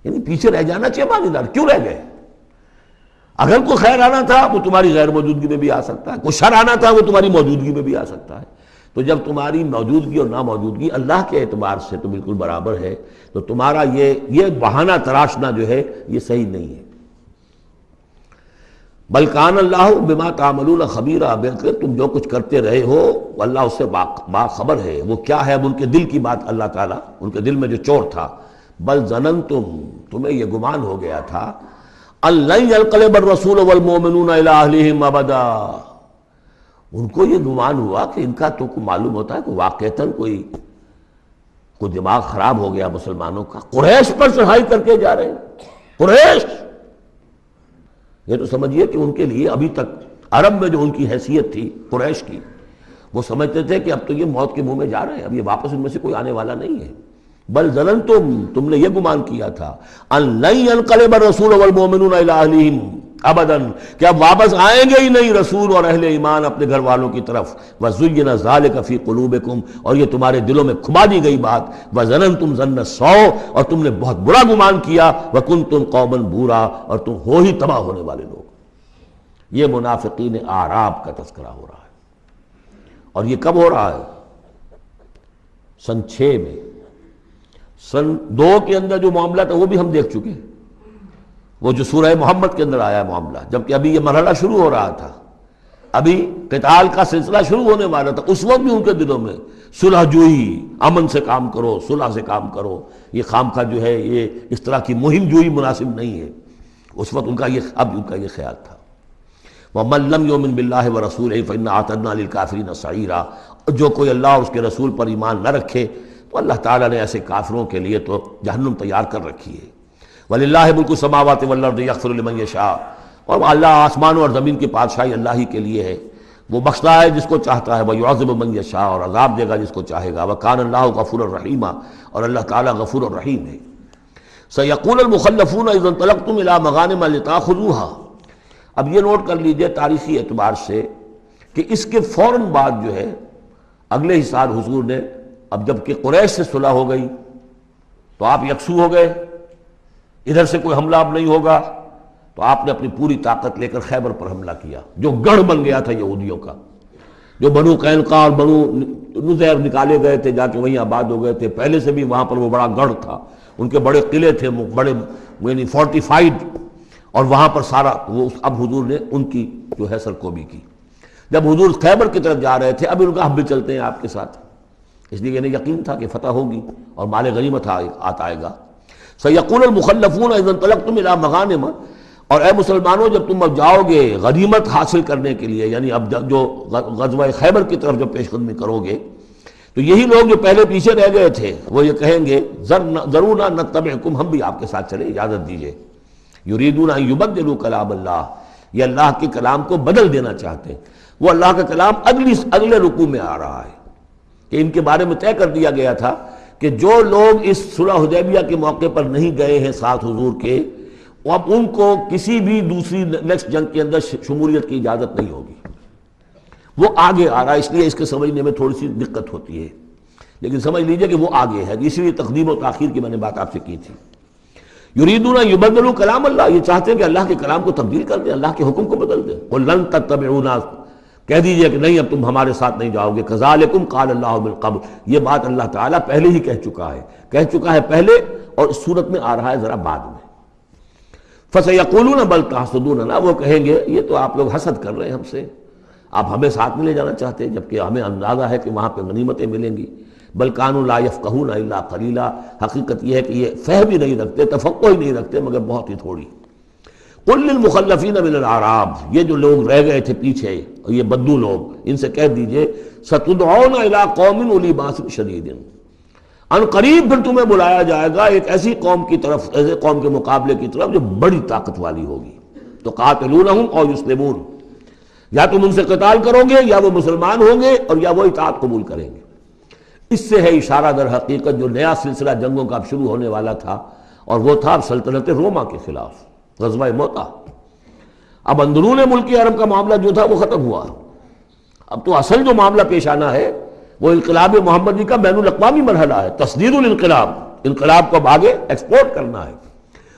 یعنی پیچھے رہ جانا چاہیے معنی دار، کیوں رہ گئے؟ اگر کوئی خیر آنا تھا وہ تمہاری غیر موجودگی میں بھی آ سکتا ہے، کوئی شر آنا تھا وہ تمہاری موجودگی میں بھی آ سکتا ہے. تو جب تمہاری موجودگی اور ناموجودگی اللہ کے اعتبار سے تو بالکل برابر ہے، تو تمہارا یہ بہانہ تراشنا جو ہے یہ صحیح نہیں ہے. بل کان اللہ بما تعملون خبیرا، بلکہ تم جو کچھ کرتے رہے ہو اللہ اس سے باخبر ہے. وہ کیا ہے؟ اب ان کے دل کی بات اللہ تعالیٰ، ان کے دل میں جو چور تھا. بل ظننتم، تمہیں یہ گمان ہو گیا تھا، ان لن ينقلب الرسول والمؤمنون الى اہلہم ابدا. ان کو یہ گمان ہوا کہ ان کا تو معلوم ہوتا ہے کہ واقعتاً کوئی دماغ خراب ہو گیا مسلمانوں کا، قریش پر چڑھائی کر کے جا رہے ہیں. قریش، یہ تو سمجھیے کہ ان کے لیے ابھی تک عرب میں جو ان کی حیثیت تھی قریش کی، وہ سمجھتے تھے کہ اب تو یہ موت کے منہ میں جا رہے ہیں، اب یہ واپس ان میں سے کوئی آنے والا نہیں ہے. بل ظننتم، تم نے یہ گمان کیا تھا، ان لن ينقلب الرسول والمؤمنون الى اہلہم ابدا، کہ اب واپس آئیں گے ہی نہیں رسول اور اہل ایمان اپنے گھر والوں کی طرف. وَزُيِّنَ ذَلِكَ فِي قُلُوبِكُمْ، اور یہ تمہارے دلوں میں کھما دی گئی بات. وَظَنَنْتُمْ ظَنَّ السَّوْءِ، اور تم نے بہت برا گمان کیا. وَكُنْتُمْ قَوْمًا بُورًا، اور تم ہو ہی تباہ ہونے والے لوگ. یہ منافقین اعراب کا تذکرہ ہو رہا ہے، اور یہ کب ہو رہا ہے؟ سن 6 میں۔ سن 2 کے اندر جو معاملہ تھا وہ بھی ہم دیکھ چکے، وہ جو سورہ محمد کے اندر آیا معاملہ، جبکہ ابھی یہ مرحلہ شروع ہو رہا تھا، ابھی قتال کا سلسلہ شروع ہونے والا تھا، اس وقت بھی ان کے دلوں میں صلح جوئی، امن سے کام کرو، صلح سے کام کرو، یہ خامخواہ جو ہے یہ اس طرح کی مہم جوئی مناسب نہیں ہے۔ اس وقت ان کا یہ خیال تھا۔ وَمَن لَّمْ يُؤْمِن بِاللَّهِ وَرَسُولِهِ فَإِنَّا أَعْتَدْنَا لِلْكَافِرِينَ سَعِيرًا، جو کوئی اللہ اور اس کے رسول پر ایمان نہ رکھے تو اللہ تعالیٰ نے ایسے کافروں کے لیے تو جہنم تیار کر رکھی ہے۔ وَلِلَّهِ مُلْكُ السَّمَاوَاتِ وَالْأَرْضِ يَغْفِرُ لِمَن يَشَاءُ، اور اللہ آسمانوں اور زمین کی بادشاہی اللہ ہی کے لیے ہے، وہ بخشتا ہے جس کو چاہتا ہے، وَيُعَذِّبُ مَن يَشَاءُ، اور عذاب دے گا جس کو چاہے گا، وَكَانَ اللَّهُ غَفُورًا رَحِيمًا، اور اللہ تعالیٰ غفور الرحیم ہے۔ سَيَقُولُ الْمُخَلَّفُونَ إِذَا انطَلَقْتُمْ إِلَىٰ مَغَانِمَ لِتَأْخُذُوهَا، اب یہ نوٹ کر لیجئے تاریخی اعتبار سے کہ اس کے فوراً بعد جو ہے اگلے ہی سال حضور نے، اب جب کہ قریش سے صلح ہو گئی تو آپ یکسو ہو گئے، ادھر سے کوئی حملہ اب نہیں ہوگا، تو آپ نے اپنی پوری طاقت لے کر خیبر پر حملہ کیا، جو گڑھ بن گیا تھا یہودیوں کا، جو بنو قینقاع اور بنو نذیر نکالے گئے تھے، جا کے وہیں آباد ہو گئے تھے، پہلے سے بھی وہاں پر وہ بڑا گڑھ تھا، ان کے بڑے قلعے تھے، بڑے یعنی فورٹیفائڈ، اور وہاں پر سارا وہ اب حضور نے ان کی جو ہے سرکوبی کی۔ جب حضور خیبر کی طرف جا رہے تھے، اب ان کا ہم بھی چلتے ہیں آپ کے ساتھ، اس لیے انہیں یقین تھا کہ فتح ہوگی اور مال غنیمت آئے گا۔ سَيَقُولُ الْمُخَلَّفُونَ إِذَا انطَلَقْتُمْ إِلَىٰ مَغَانِمَ، اور اے مسلمانوں جب تم اب جاؤ گے غنیمت حاصل کرنے کے لیے، یعنی اب جو غزوہ خیبر کی طرف جو پیش قدمی کرو گے، تو یہی لوگ جو پہلے پیچھے رہ گئے تھے وہ یہ کہیں گے ذرونا نتبعکم، ہم بھی آپ کے ساتھ چلیں، اجازت دیجیے۔ یریدون ان یبدلوا کلام اللہ، یہ اللہ کے کلام کو بدل دینا چاہتے ہیں۔ وہ اللہ کا کلام اگلے رکوع میں آ رہا ہے کہ ان کے بارے میں طے کر دیا گیا تھا کہ جو لوگ اس صلح حدیبیہ کے موقع پر نہیں گئے ہیں ساتھ حضور کے، اب ان کو کسی بھی دوسری نیکسٹ جنگ کے اندر شمولیت کی اجازت نہیں ہوگی۔ وہ آگے آ رہا ہے، اس لیے اس کے سمجھنے میں تھوڑی سی دقت ہوتی ہے، لیکن سمجھ لیجئے کہ وہ آگے ہے، اسی لیے تقدیم و تاخیر کی میں نے بات آپ سے کی تھی۔ یریدون ان یبدلوا کلام اللہ، یہ چاہتے ہیں کہ اللہ کے کلام کو تبدیل کر دیں، اللہ کے حکم کو بدل دیں۔ قل لن تتبعونا، کہہ دیجئے کہ نہیں اب تم ہمارے ساتھ نہیں جاؤ گے۔ کذالکم قال اللہ من قبل، یہ بات اللہ تعالیٰ پہلے ہی کہہ چکا ہے پہلے، اور اس صورت میں آ رہا ہے ذرا بعد میں۔ فسیقولون بل تحسدوننا، وہ کہیں گے یہ تو آپ لوگ حسد کر رہے ہیں ہم سے، آپ ہمیں ساتھ نہیں لے جانا چاہتے، جبکہ ہمیں اندازہ ہے کہ وہاں پہ غنیمتیں ملیں گی۔ بل کانوا لا یفقہون الا قلیلا، حقیقت یہ ہے کہ یہ فہم ہی نہیں رکھتے، تفقہ ہی نہیں رکھتے مگر بہت ہی تھوڑی۔ قل للمخلفین من الاعراب، یہ جو لوگ رہ گئے تھے پیچھے، یہ بدو لوگ، ان سے کہہ دیجئے ستدعون الی قوم اولی باس شدید، ان قریب پھر تمہیں بلایا جائے گا ایک ایسی قوم کی طرف، ایسے قوم کے مقابلے کی طرف جو بڑی طاقت والی ہوگی۔ تو قاتلونہم او یسلمون، یا تم ان سے قتال کرو گے یا وہ مسلمان ہوں گے اور یا وہ اطاعت قبول کریں گے۔ اس سے ہے اشارہ در حقیقت جو نیا سلسلہ جنگوں کا اب شروع ہونے والا تھا، اور وہ تھا سلطنت روما کے خلاف غزوہ موطا۔ اب اندرون ملک عرب کا معاملہ جو تھا وہ ختم ہوا، اب تو اصل جو معاملہ پیش آنا ہے وہ انقلاب محمدی کا بین الاقوامی مرحلہ ہے، تصدیر الانقلاب، انقلاب کو اب آگے ایکسپورٹ کرنا ہے،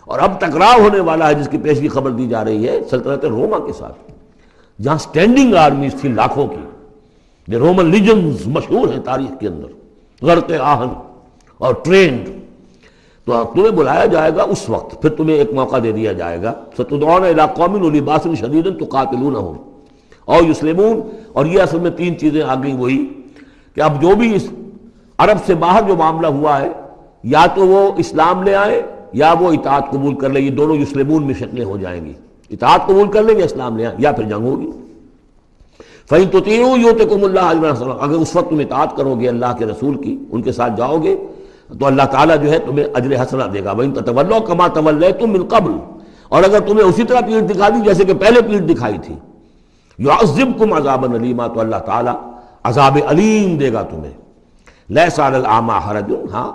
اور اب ٹکراؤ ہونے والا ہے جس کی پیشگی خبر دی جا رہی ہے سلطنت روما کے ساتھ، جہاں سٹینڈنگ آرمیز تھی لاکھوں کی، یہ رومن لیجنز مشہور ہیں تاریخ کے اندر، غرق آہن اور ٹرینڈ۔ تو تمہیں بلایا جائے گا اس وقت، پھر تمہیں ایک موقع دے دیا جائے گا، ستدعون الی قوم اولی باس شدید تقاتلونہم او یسلمون، اور یہ اصل میں تین چیزیں آ گئیں وہی کہ اب جو بھی اس عرب سے باہر جو معاملہ ہوا ہے، یا تو وہ اسلام لے آئے یا وہ اطاعت قبول کر لیں، یہ دونوں یسلمون میں شکلیں ہو جائیں گی، اطاعت قبول کر لیں یا اسلام لے آئیں، یا پھر جنگ ہوگی۔ فَإِن تُطِيعُوا يُؤْتِكُمُ اللَّهُ أَجْرًا حَسَنًا، اگر اس وقت تم اطاعت کرو گے اللہ کے رسول کی، ان کے ساتھ جاؤ گے تو اللہ تعالیٰ جو ہے تمہیں اجر حسنہ دے گا۔ وَإِن تَتَوَلَّوْا كَمَا تَوَلَّيْتُم مِّن قَبْلُ، اور اگر تمہیں اسی طرح پیٹھ دکھا دی جیسے کہ پہلے پیٹھ دکھائی تھی، يُعَذِّبْكُمْ عَذَابًا أَلِيمًا، تو اللہ تعالیٰ عذاب علیم دے گا تمہیں۔ لَيْسَ عَلَى الْأَعْمَىٰ حَرَجٌ، ہاں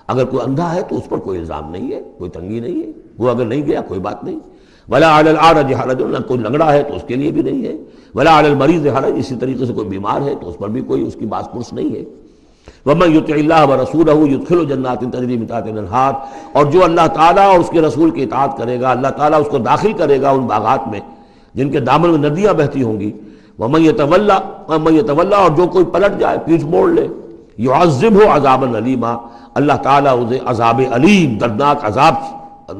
اگر کوئی اندھا ہے تو اس پر کوئی الزام نہیں ہے، کوئی تنگی نہیں ہے، وہ اگر نہیں گیا کوئی بات نہیں۔ وَلَا عَلَى الْأَعْرَجِ حَرَجٌ، نہ کوئی لنگڑا ہے تو اس کے لیے بھی نہیں ہے۔ وَلَا عَلَى الْمَرِيضِ حَرَجٌ، اسی طریقے سے کوئی بیمار ہے تو اس پر بھی کوئی اس کی باس پرس نہیں ہے۔ وَمَن يُطِعِ اللَّهَ وَرَسُولَهُ يُدْخِلْهُ جَنَّاتٍ تَجْرِي مِن تحتها الْأَنْهَارُ، اور جو اللہ تعالیٰ اور اس کے رسول کی اطاعت کرے گا، اللہ تعالیٰ اس کو داخل کرے گا ان باغات میں جن کے دامن میں ندیاں بہتی ہوں گی، وَمَن يَتَوَلَّ اور جو کوئی پلٹ جائے، پیٹھ موڑ لے، يُعَذِّبْهُ عَذَابًا عَلِيمًا اللہ تعالیٰ اسے عذاب علیم دردناک عذاب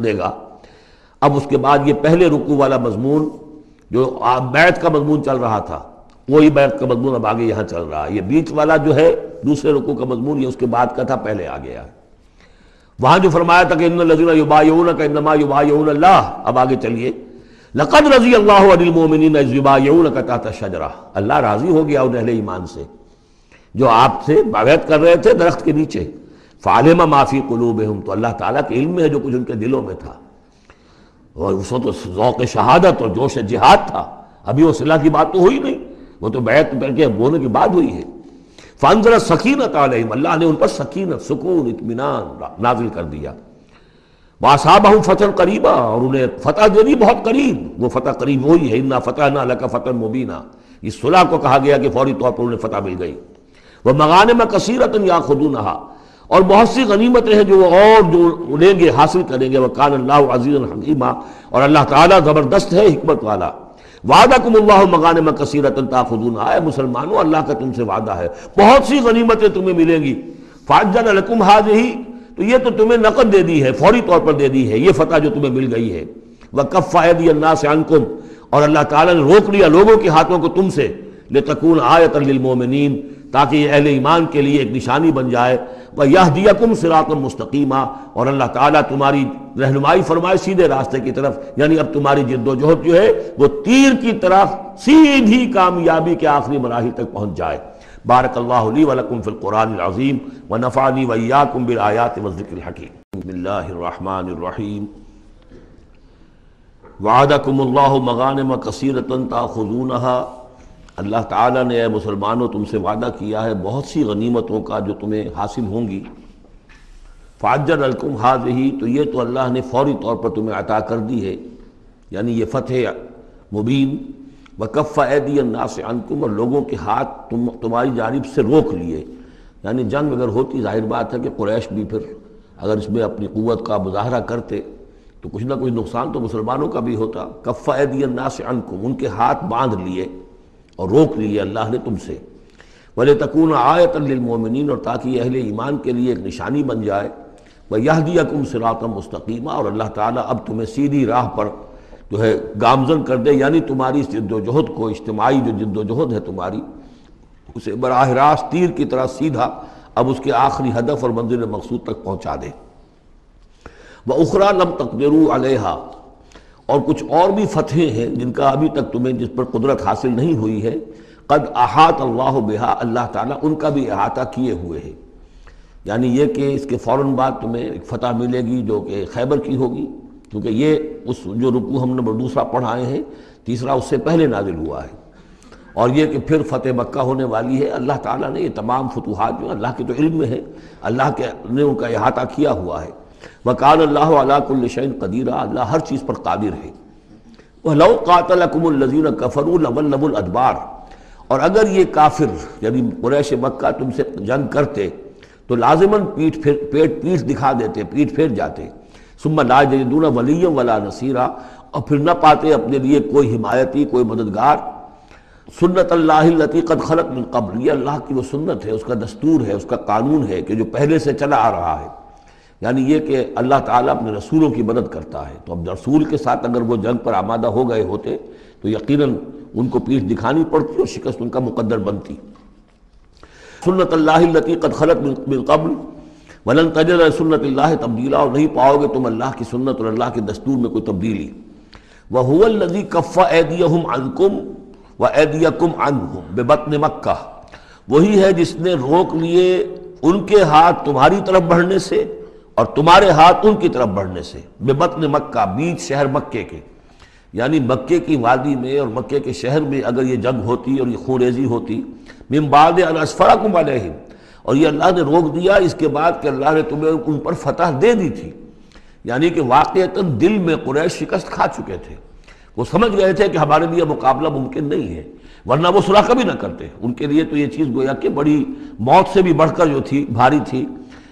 دے گا۔ اب اس کے بعد یہ پہلے رکوع والا مضمون جو بیعت کا مضمون چل رہا تھا، وہی بیعت کا مضمون اب آگے یہاں چل رہا ہے۔ یہ بیچ والا جو ہے دوسرے رکوع کا مضمون، یہ اس کے بعد کا تھا، پہلے آ گیا ہے۔ وہاں جو فرمایا تھا کہ ان الذین یبایعونک انما یبایعون اللہ، اب آگے چلیے، لقد رضی اللہ عن المؤمنین اذ یبایعونک تحت الشجرہ، اللہ راضی ہو گیا ان اہل ایمان سے جو آپ سے بیعت کر رہے تھے درخت کے نیچے۔ فعلم ما فی قلوبہم، تو اللہ تعالیٰ کے علم میں ہے جو کچھ ان کے دلوں میں تھا، اور اس وقت تو ذوق شہادت اور جوش جہاد تھا، ابھی وہ صلح کی بات تو ہوئی نہیں، وہ تو بیعت کر کے ہونے کی بات ہوئی ہے۔ فانزل السکینۃ علیہم، اللہ نے ان پر سکینت، سکون، اطمینان نازل کر دیا۔ وَأَصَابَهُمْ فَتْحًا قَرِيبًا، اور انہیں فتح دے دی بہت قریب، وہ فتح قریب وہی ہے، اِنَّا فَتَحْنَا لَكَ فَتْحًا مُبِينًا، اس صلح کو کہا گیا کہ فوری طور پر انہیں فتح مل گئی۔ وَمَغَانِمَ كَثِيرَةً يَأْخُذُونَهَا، اور بہت سی غنیمتیں ہیں جو وہ اور جو لیں گے، حاصل کریں گے۔ وَكَانَ اللَّهُ عَزِيزًا حَكِيمًا، اور اللہ تعالیٰ زبردست ہے، حکمت والا۔ وعدکم اللہ مغانم کثیرۃ تاخذونہا، اے مسلمانوں اللہ کا تم سے وعدہ ہے بہت سی غنیمتیں تمہیں ملیں گی۔ فعجل لکم ہذہ، تو یہ تو تمہیں نقد دے دی ہے، فوری طور پر دے دی ہے یہ فتح جو تمہیں مل گئی ہے۔ وکف ایدی الناس عنکم، اور اللہ تعالیٰ نے روک لیا لوگوں کے ہاتھوں کو تم سے، لتکون آیۃ للمؤمنین، تاکہ یہ اہل ایمان کے لیے ایک نشانی بن جائے۔ وَيَهْدِيَكُمْ صِرَاطًا مُسْتَقِيمًا، اور اللہ تعالیٰ تمہاری رہنمائی فرمائے سیدھے راستے کی طرف، یعنی اب تمہاری جد و جہد جو ہے وہ تیر کی طرف سیدھی کامیابی کے آخری مراحل تک پہنچ جائے۔ بارک اللہ لی ولکم فی القرآن العظیم ونفعنی وإیاکم بالآیات والذکر الحکیم۔ بسم اللہ الرحمن الرحیم۔ وعدکم اللہ مغانم کثیرۃ تاخذونہا، اللہ تعالیٰ نے اے مسلمانوں تم سے وعدہ کیا ہے بہت سی غنیمتوں کا جو تمہیں حاصل ہوں گی۔ فعجل لکم ہذہ، تو یہ تو اللہ نے فوری طور پر تمہیں عطا کر دی ہے، یعنی یہ فتح مبین۔ وکف ایدی الناس عنکم، اور لوگوں کے ہاتھ تمہاری جانب سے روک لیے، یعنی جنگ اگر ہوتی ظاہر بات ہے کہ قریش بھی پھر اگر اس میں اپنی قوت کا مظاہرہ کرتے تو کچھ نہ کچھ نقصان تو مسلمانوں کا بھی ہوتا۔ کف ایدی الناس عنکم، ان کے ہاتھ باندھ لیے اور روک لیے اللہ نے تم سے۔ وَلِتَكُونَ آیَةً لِّلْمُؤْمِنِينَ، اور تاکہ یہ اہل ایمان کے لیے ایک نشانی بن جائے۔ وَيَهْدِيَكُمْ صِرَاطًا مُسْتَقِيمًا، اور اللہ تعالیٰ اب تمہیں سیدھی راہ پر جو ہے گامزن کر دے، یعنی تمہاری جد و جہد کو، اجتماعی جو جد و جہد ہے تمہاری، اسے براہ راست تیر کی طرح سیدھا اب اس کے آخری ہدف اور منزل مقصود تک پہنچا دے۔ وَأُخْرَىٰ لَمْ تَقْدِرُوا عَلَيْهَا، اور کچھ اور بھی فتحیں ہیں جن کا ابھی تک تمہیں جس پر قدرت حاصل نہیں ہوئی ہے۔ قد احاط اللہ بہا، اللہ تعالیٰ ان کا بھی احاطہ کیے ہوئے ہے، یعنی یہ کہ اس کے فوراً بعد تمہیں ایک فتح ملے گی جو کہ خیبر کی ہوگی، کیونکہ یہ اس جو رکوع ہم نے دوسرا پڑھائے ہیں، تیسرا اس سے پہلے نازل ہوا ہے، اور یہ کہ پھر فتح مکہ ہونے والی ہے۔ اللہ تعالیٰ نے یہ تمام فتوحات جو اللہ کے تو علم میں ہے، اللہ کے نے ان کا احاطہ کیا ہوا ہے۔ وَقَالَ اللَّهُ عَلَىٰ كُلِّ شَيْءٍ قَدِيرٌ، اللہ ہر چیز پر قادر ہے۔ وَلَوْ قَاتَلَكُمُ الَّذِينَ كَفَرُوا لَوَلَّوُا الْأَدْبَارَ، اور اگر یہ کافر یعنی قریش مکہ تم سے جنگ کرتے تو لازماً پیٹ دکھا دیتے، پیٹ پھیر جاتے۔ ثُمَّ لَا يَجِدُونَ وَلِيًّا وَلَا نَصِيرًا، اور پھر نہ پاتے اپنے لیے کوئی حمایتی، کوئی مددگار۔ سنت اللہ التی قد خلت من قبل، یہ اللہ کی وہ سنت ہے، اس کا دستور ہے، اس کا قانون ہے کہ جو پہلے سے چلا آ رہا ہے، یعنی یہ کہ اللہ تعالیٰ اپنے رسولوں کی مدد کرتا ہے۔ تو اب رسول کے ساتھ اگر وہ جنگ پر آمادہ ہو گئے ہوتے تو یقیناً ان کو پیٹھ دکھانی پڑتی اور شکست ان کا مقدر بنتی۔ سنت اللہ التی قد خلت من قبل ولن تجد لسنت اللہ تبدیلا، اور نہیں پاؤ گے تم اللہ کی سنت اور اللہ کے دستور میں کوئی تبدیلی۔ وَهُوَ الَّذِي كَفَّ أَيْدِيَهُمْ عَنْكُمْ وَأَيْدِيَكُمْ عَنْهُمْ بِبَطْنِ مَكَّةَ، وہی ہے جس نے روک لیے ان کے ہاتھ تمہاری طرف بڑھنے سے اور تمہارے ہاتھ ان کی طرف بڑھنے سے۔ بِبَطْنِ مکہ، بیچ شہر مکے کے، یعنی مکے کی وادی میں اور مکے کے شہر میں اگر یہ جنگ ہوتی اور یہ خون ریزی ہوتی، من بعد ان اسفرکم علیہم، اور یہ اللہ نے روک دیا اس کے بعد کہ اللہ نے تمہیں ان پر فتح دے دی تھی، یعنی کہ واقعتاً دل میں قریش شکست کھا چکے تھے، وہ سمجھ گئے تھے کہ ہمارے لیے مقابلہ ممکن نہیں ہے، ورنہ وہ صلح کبھی نہ کرتے۔ ان کے لیے تو یہ چیز گویا کہ بڑی موت سے بھی بڑھ کر جو تھی، بھاری تھی،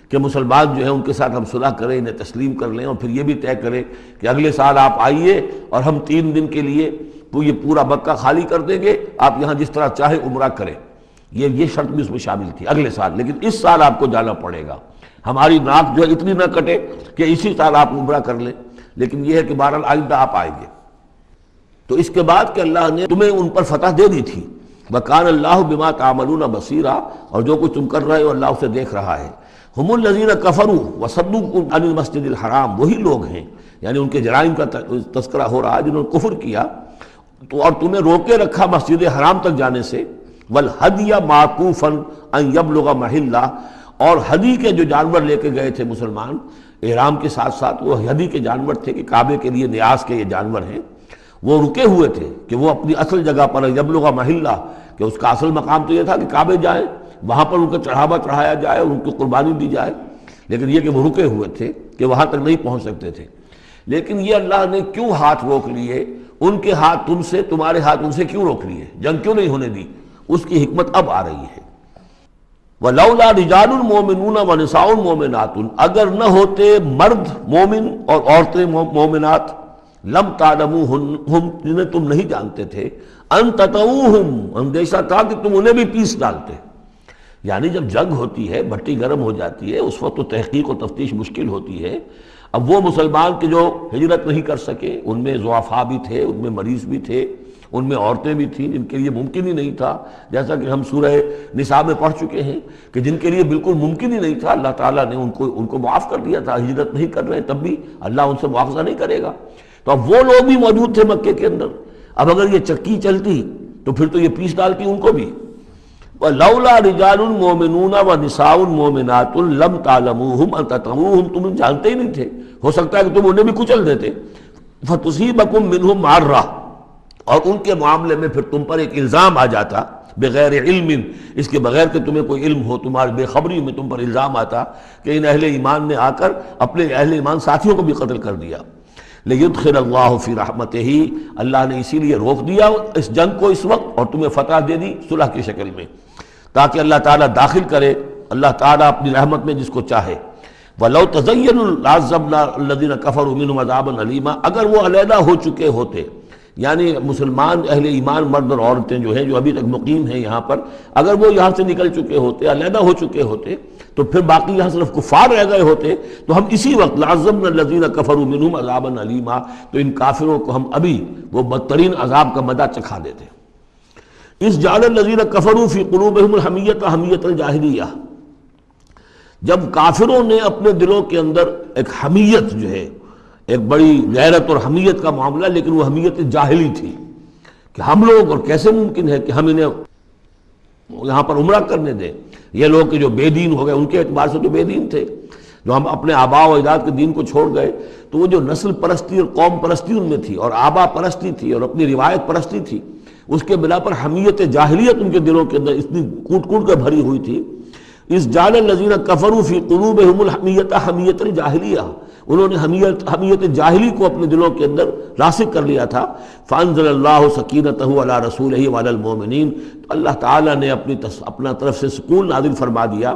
کہ مسلمان جو ہے ان کے ساتھ ہم صلح کریں، انہیں تسلیم کر لیں، اور پھر یہ بھی طے کریں کہ اگلے سال آپ آئیے اور ہم 3 دن کے لیے تو یہ پورا مکہ خالی کر دیں گے، آپ یہاں جس طرح چاہے عمرہ کریں۔ یہ شرط بھی اس میں شامل تھی اگلے سال، لیکن اس سال آپ کو جانا پڑے گا۔ ہماری ناک جو ہے اتنی نہ کٹے کہ اسی سال آپ عمرہ کر لیں، لیکن یہ ہے کہ بہرحال آئندہ آپ آئیں گے۔ تو اس کے بعد کہ اللہ نے تمہیں ان پر فتح دے دی تھی، وَكَانَ اللَّهُ بِمَا تَعْمَلُونَ بَصِيرًا، اور جو کچھ تم کر رہے ہو اللہ اسے دیکھ رہا ہے۔ ہم الذین کفروا وصدوکم عن المسجد الحرام، وہی لوگ ہیں، یعنی ان کے جرائم کا تذکرہ ہو رہا ہے جنہوں نے کفر کیا تو اور تمہیں روکے رکھا مسجد حرام تک جانے سے، والہدی معکوفا ان یبلغ محلہ، اور ہدی کے جو جانور لے کے گئے تھے مسلمان احرام کے ساتھ ساتھ، وہ ہدی کے جانور تھے کہ کعبے کے لیے نیاز کے یہ جانور ہیں، وہ رکے ہوئے تھے کہ وہ اپنی اصل جگہ پر یبلغ محلہ، کہ اس کا اصل مقام تو یہ تھا کہ کعبے جائیں، وہاں پر ان کا چڑھاوا چڑھایا جائے اور ان کی قربانی دی جائے، لیکن یہ کہ وہ رکے ہوئے تھے کہ وہاں تک نہیں پہنچ سکتے تھے۔ لیکن یہ اللہ نے کیوں ہاتھ روک لیے، ان کے ہاتھ تم سے، تمہارے ہاتھ ان سے کیوں روک لیے، جنگ کیوں نہیں ہونے دی، اس کی حکمت اب آ رہی ہے۔ وَلَوْلَا رِجَالٌ مُؤْمِنُونَ وَنِسَاءٌ مُؤْمِنَاتٌ، اگر نہ ہوتے مرد مومن اور عورتیں مومنات، لم تعلموہم، جنہیں تم نہیں جانتے تھے، ان تطؤوہم، اندیشہ تھا کہ تم انہیں بھی پیس ڈالتے۔ یعنی جب جنگ ہوتی ہے، بھٹی گرم ہو جاتی ہے، اس وقت تو تحقیق و تفتیش مشکل ہوتی ہے۔ اب وہ مسلمان کے جو ہجرت نہیں کر سکے، ان میں ضعفاء بھی تھے، ان میں مریض بھی تھے، ان میں عورتیں بھی تھیں جن کے لیے ممکن ہی نہیں تھا، جیسا کہ ہم سورہ نساء میں پڑھ چکے ہیں کہ جن کے لیے بالکل ممکن ہی نہیں تھا، اللہ تعالیٰ نے ان کو معاف کر دیا تھا، ہجرت نہیں کر رہے تب بھی اللہ ان سے مواخذہ نہیں کرے گا۔ تو اب وہ لوگ بھی موجود تھے مکے کے اندر، اب اگر یہ چکی چلتی تو پھر تو یہ پیس ڈالتی ان کو بھی۔ وَلَوْلَا رِجَالٌ مُؤْمِنُونَ وَنِسَاءٌ مُؤْمِنَاتٌ لَمْ تَعْلَمُوهُمْ أَن تَطْئُوهُمْ، تم جانتے ہی نہیں تھے، ہو سکتا ہے کہ تم انہیں بھی کچل دیتے، فَتُصِيبَكُم مِّنْهُمْ مَعَرَّةٌ، اور ان کے معاملے میں پھر تم پر ایک الزام آ جاتا، بغیر علم، اس کے بغیر کہ تمہیں کوئی علم ہو، تمہاری بے خبری میں تم پر الزام آتا کہ ان اہل ایمان نے آ کر اپنے اہل ایمان ساتھیوں کو بھی قتل کر دیا۔ لِيُدْخِلَ اللَّهُ فِي رَحْمَتِهِ، اللہ نے اسی لیے روک دیا اس جنگ کو اس وقت اور تمہیں فتح دے دی صلح کی شکل میں، تاکہ اللہ تعالیٰ داخل کرے اللہ تعالیٰ اپنی رحمت میں جس کو چاہے۔ وَلَوْ تَزَيَّنُوا لَعَذَّبْنَا الَّذِينَ كَفَرُوا مِنْهُمْ عَذَابًا أَلِيمًا، اگر وہ علیحدہ ہو چکے ہوتے، یعنی مسلمان اہل ایمان مرد اور عورتیں جو ہیں جو ابھی تک مقیم ہیں یہاں پر، اگر وہ یہاں سے نکل چکے ہوتے، علیحدہ ہو چکے ہوتے، تو پھر باقی یہاں صرف کفار رہ گئے ہوتے، تو ہم اسی وقت لَعَذَّبْنَا الَّذِينَ كَفَرُوا مِنْهُمْ عَذَابًا أَلِيمًا، تو ان کافروں کو ہم ابھی وہ بدترین عذاب کا مزہ چکھا دیتے۔ اس جعل الذین کفروا فی قلوبہم الحمیۃ حمیۃ الجاہلیہ، جب کافروں نے اپنے دلوں کے اندر ایک حمیت جو ہے، ایک بڑی غیرت اور حمیت کا معاملہ، لیکن وہ حمیت جاہلی تھی کہ ہم لوگ، اور کیسے ممکن ہے کہ ہم انہیں یہاں پر عمرہ کرنے دیں، یہ لوگ کہ جو بے دین ہو گئے، ان کے اعتبار سے تو بے دین تھے، جو ہم اپنے آباء و اجداد کے دین کو چھوڑ گئے، تو وہ جو نسل پرستی اور قوم پرستی ان میں تھی، اور آبا پرستی تھی، اور اپنی روایت پرستی تھی، اس کے بنا پر حمیت جاہلیت ان کے دلوں کے اندر اتنی کوٹ کوٹ کر بھری ہوئی تھی۔ اس جعل الذین کفروا فی قلوبہم الحمیۃ حمیۃ الجاہلیہ، انہوں نے حمیت جاہلی کو اپنے دلوں کے اندر راسخ کر لیا تھا۔ فانزل اللہ سکینتہ علی رسولہ وعلی المؤمنین، تو اللہ تعالیٰ نے اپنا طرف سے سکون نازل فرما دیا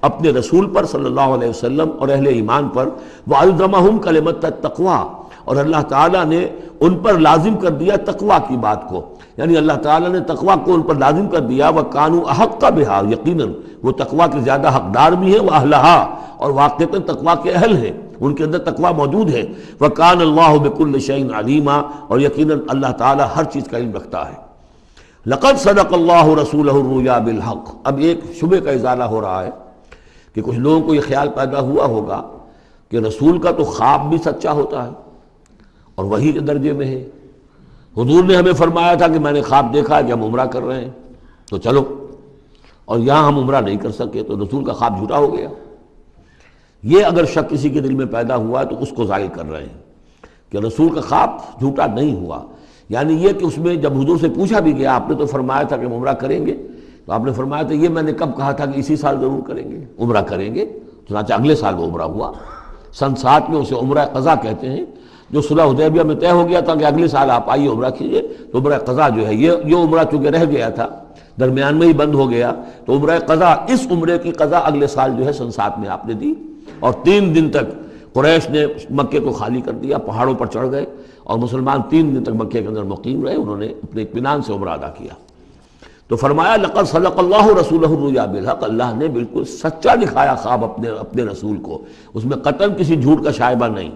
اپنے رسول پر صلی اللہ علیہ وسلم اور اہل ایمان پر، وَأَلْزَمَهُمْ كَلِمَةَ التَّقْوَىٰ، اور اللہ تعالیٰ نے ان پر لازم کر دیا تقویٰ کی بات کو، یعنی اللہ تعالیٰ نے تقویٰ کو ان پر لازم کر دیا۔ وَكَانُوا أَحَقَّ بِهَا، یقیناً وہ تقویٰ کے زیادہ حقدار بھی ہیں، وَأَهْلَهَا، اور واقعتاً تقویٰ کے اہل ہیں، ان کے اندر تقویٰ موجود ہے۔ وَكَانَ اللَّهُ بِكُلِّ شَيْءٍ عَلِيمًا، اور یقیناً اللہ تعالیٰ ہر چیز کا علم رکھتا ہے۔ لَقَدْ صَدَقَ اللَّهُ رَسُولَهُ الرُّؤْيَا بِالْحَقِّ، اب ایک شبہ کا ازالہ ہو رہا ہے کہ کچھ لوگوں کو یہ خیال پیدا ہوا ہوگا کہ رسول کا تو خواب بھی سچا ہوتا ہے اور وحی کے درجے میں ہے۔ حضور نے ہمیں فرمایا تھا کہ میں نے خواب دیکھا ہے کہ ہم عمرہ کر رہے ہیں تو چلو، اور یہاں ہم عمرہ نہیں کر سکے تو رسول کا خواب جھوٹا ہو گیا۔ یہ اگر شک کسی کے دل میں پیدا ہوا تو اس کو ظاہر کر رہے ہیں کہ رسول کا خواب جھوٹا نہیں ہوا، یعنی یہ کہ اس میں جب حضور سے پوچھا بھی گیا، آپ نے تو فرمایا تھا کہ ہم عمرہ کریں گے، تو آپ نے فرمایا تھا یہ میں نے کب کہا تھا کہ اسی سال ضرور کریں گے، عمرہ کریں گے، چنانچہ اگلے سال وہ عمرہ ہوا۔ سن 7 میں اسے عمرہ قضا کہتے ہیں، جو صلح حدیبیہ میں طے ہو گیا تھا کہ اگلے سال آپ آئیے عمرہ کیجئے، تو عمرہ قضا جو ہے یہ عمرہ چونکہ رہ گیا تھا، درمیان میں ہی بند ہو گیا، تو عمرہ قضا، اس عمرے کی قضا اگلے سال جو ہے سن 7 میں آپ نے دی، اور 3 دن تک قریش نے مکے کو خالی کر دیا، پہاڑوں پر چڑھ گئے اور مسلمان 3 دن تک مکے کے اندر مقیم رہے، انہوں نے اپنے اطمینان سے عمرہ ادا کیا۔ تو فرمایا لقد صدق اللہ رسولہ الرؤیا بالحق، اللہ نے بالکل سچا دکھایا خواب اپنے رسول کو، اس میں قطعاً کسی جھوٹ کا شائبہ نہیں۔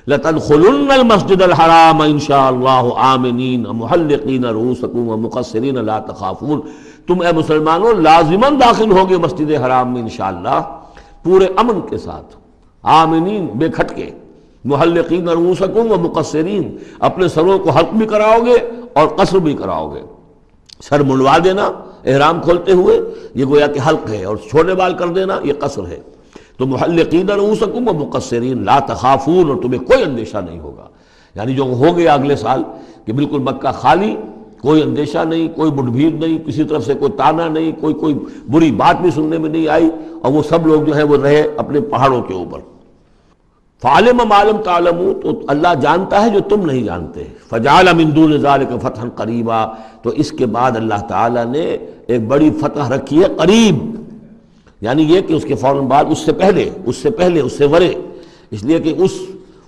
لَتَدْخُلُنَّ الْمَسْجِدَ الْحَرَامَ إِنْ شَاءَ اللَّهُ آمِنِينَ مُحَلِّقِينَ رُؤُوسَكُمْ وَمُقَصِّرِينَ لَا تَخَافُونَ، تم اے مسلمانوں لازماً داخل ہوگے مسجد حرام میں انشاءاللہ پورے امن کے ساتھ، آمنین بے کھٹکے، محلقین رؤوسکم ومقصرین، اپنے سروں کو حلق بھی کراؤ گے اور قصر بھی کراؤ گے۔ سر منڈوا دینا احرام کھولتے ہوئے یہ گویا کہ حلق ہے، اور چھوٹے بال کر دینا یہ قصر ہے۔ تو محلقین رؤوسکم ومقصرین لا تخافون، اور تمہیں کوئی اندیشہ نہیں ہوگا، یعنی جو ہو گیا اگلے سال کہ بالکل مکہ خالی، کوئی اندیشہ نہیں، کوئی مڈ بھیڑ نہیں، کسی طرف سے کوئی تانا نہیں، کوئی بری بات بھی سننے میں نہیں آئی، اور وہ سب لوگ جو ہیں وہ رہے اپنے پہاڑوں کے اوپر۔ فعلم ما لم تعلموا، تو اللہ جانتا ہے جو تم نہیں جانتے۔ فجعل من دون ذلك فتحا قریبا، تو اس کے بعد اللہ تعالیٰ نے ایک بڑی فتح رکھی ہے قریب، یعنی یہ کہ اس کے فوراً بعد اس سے ورے، اس لیے کہ اس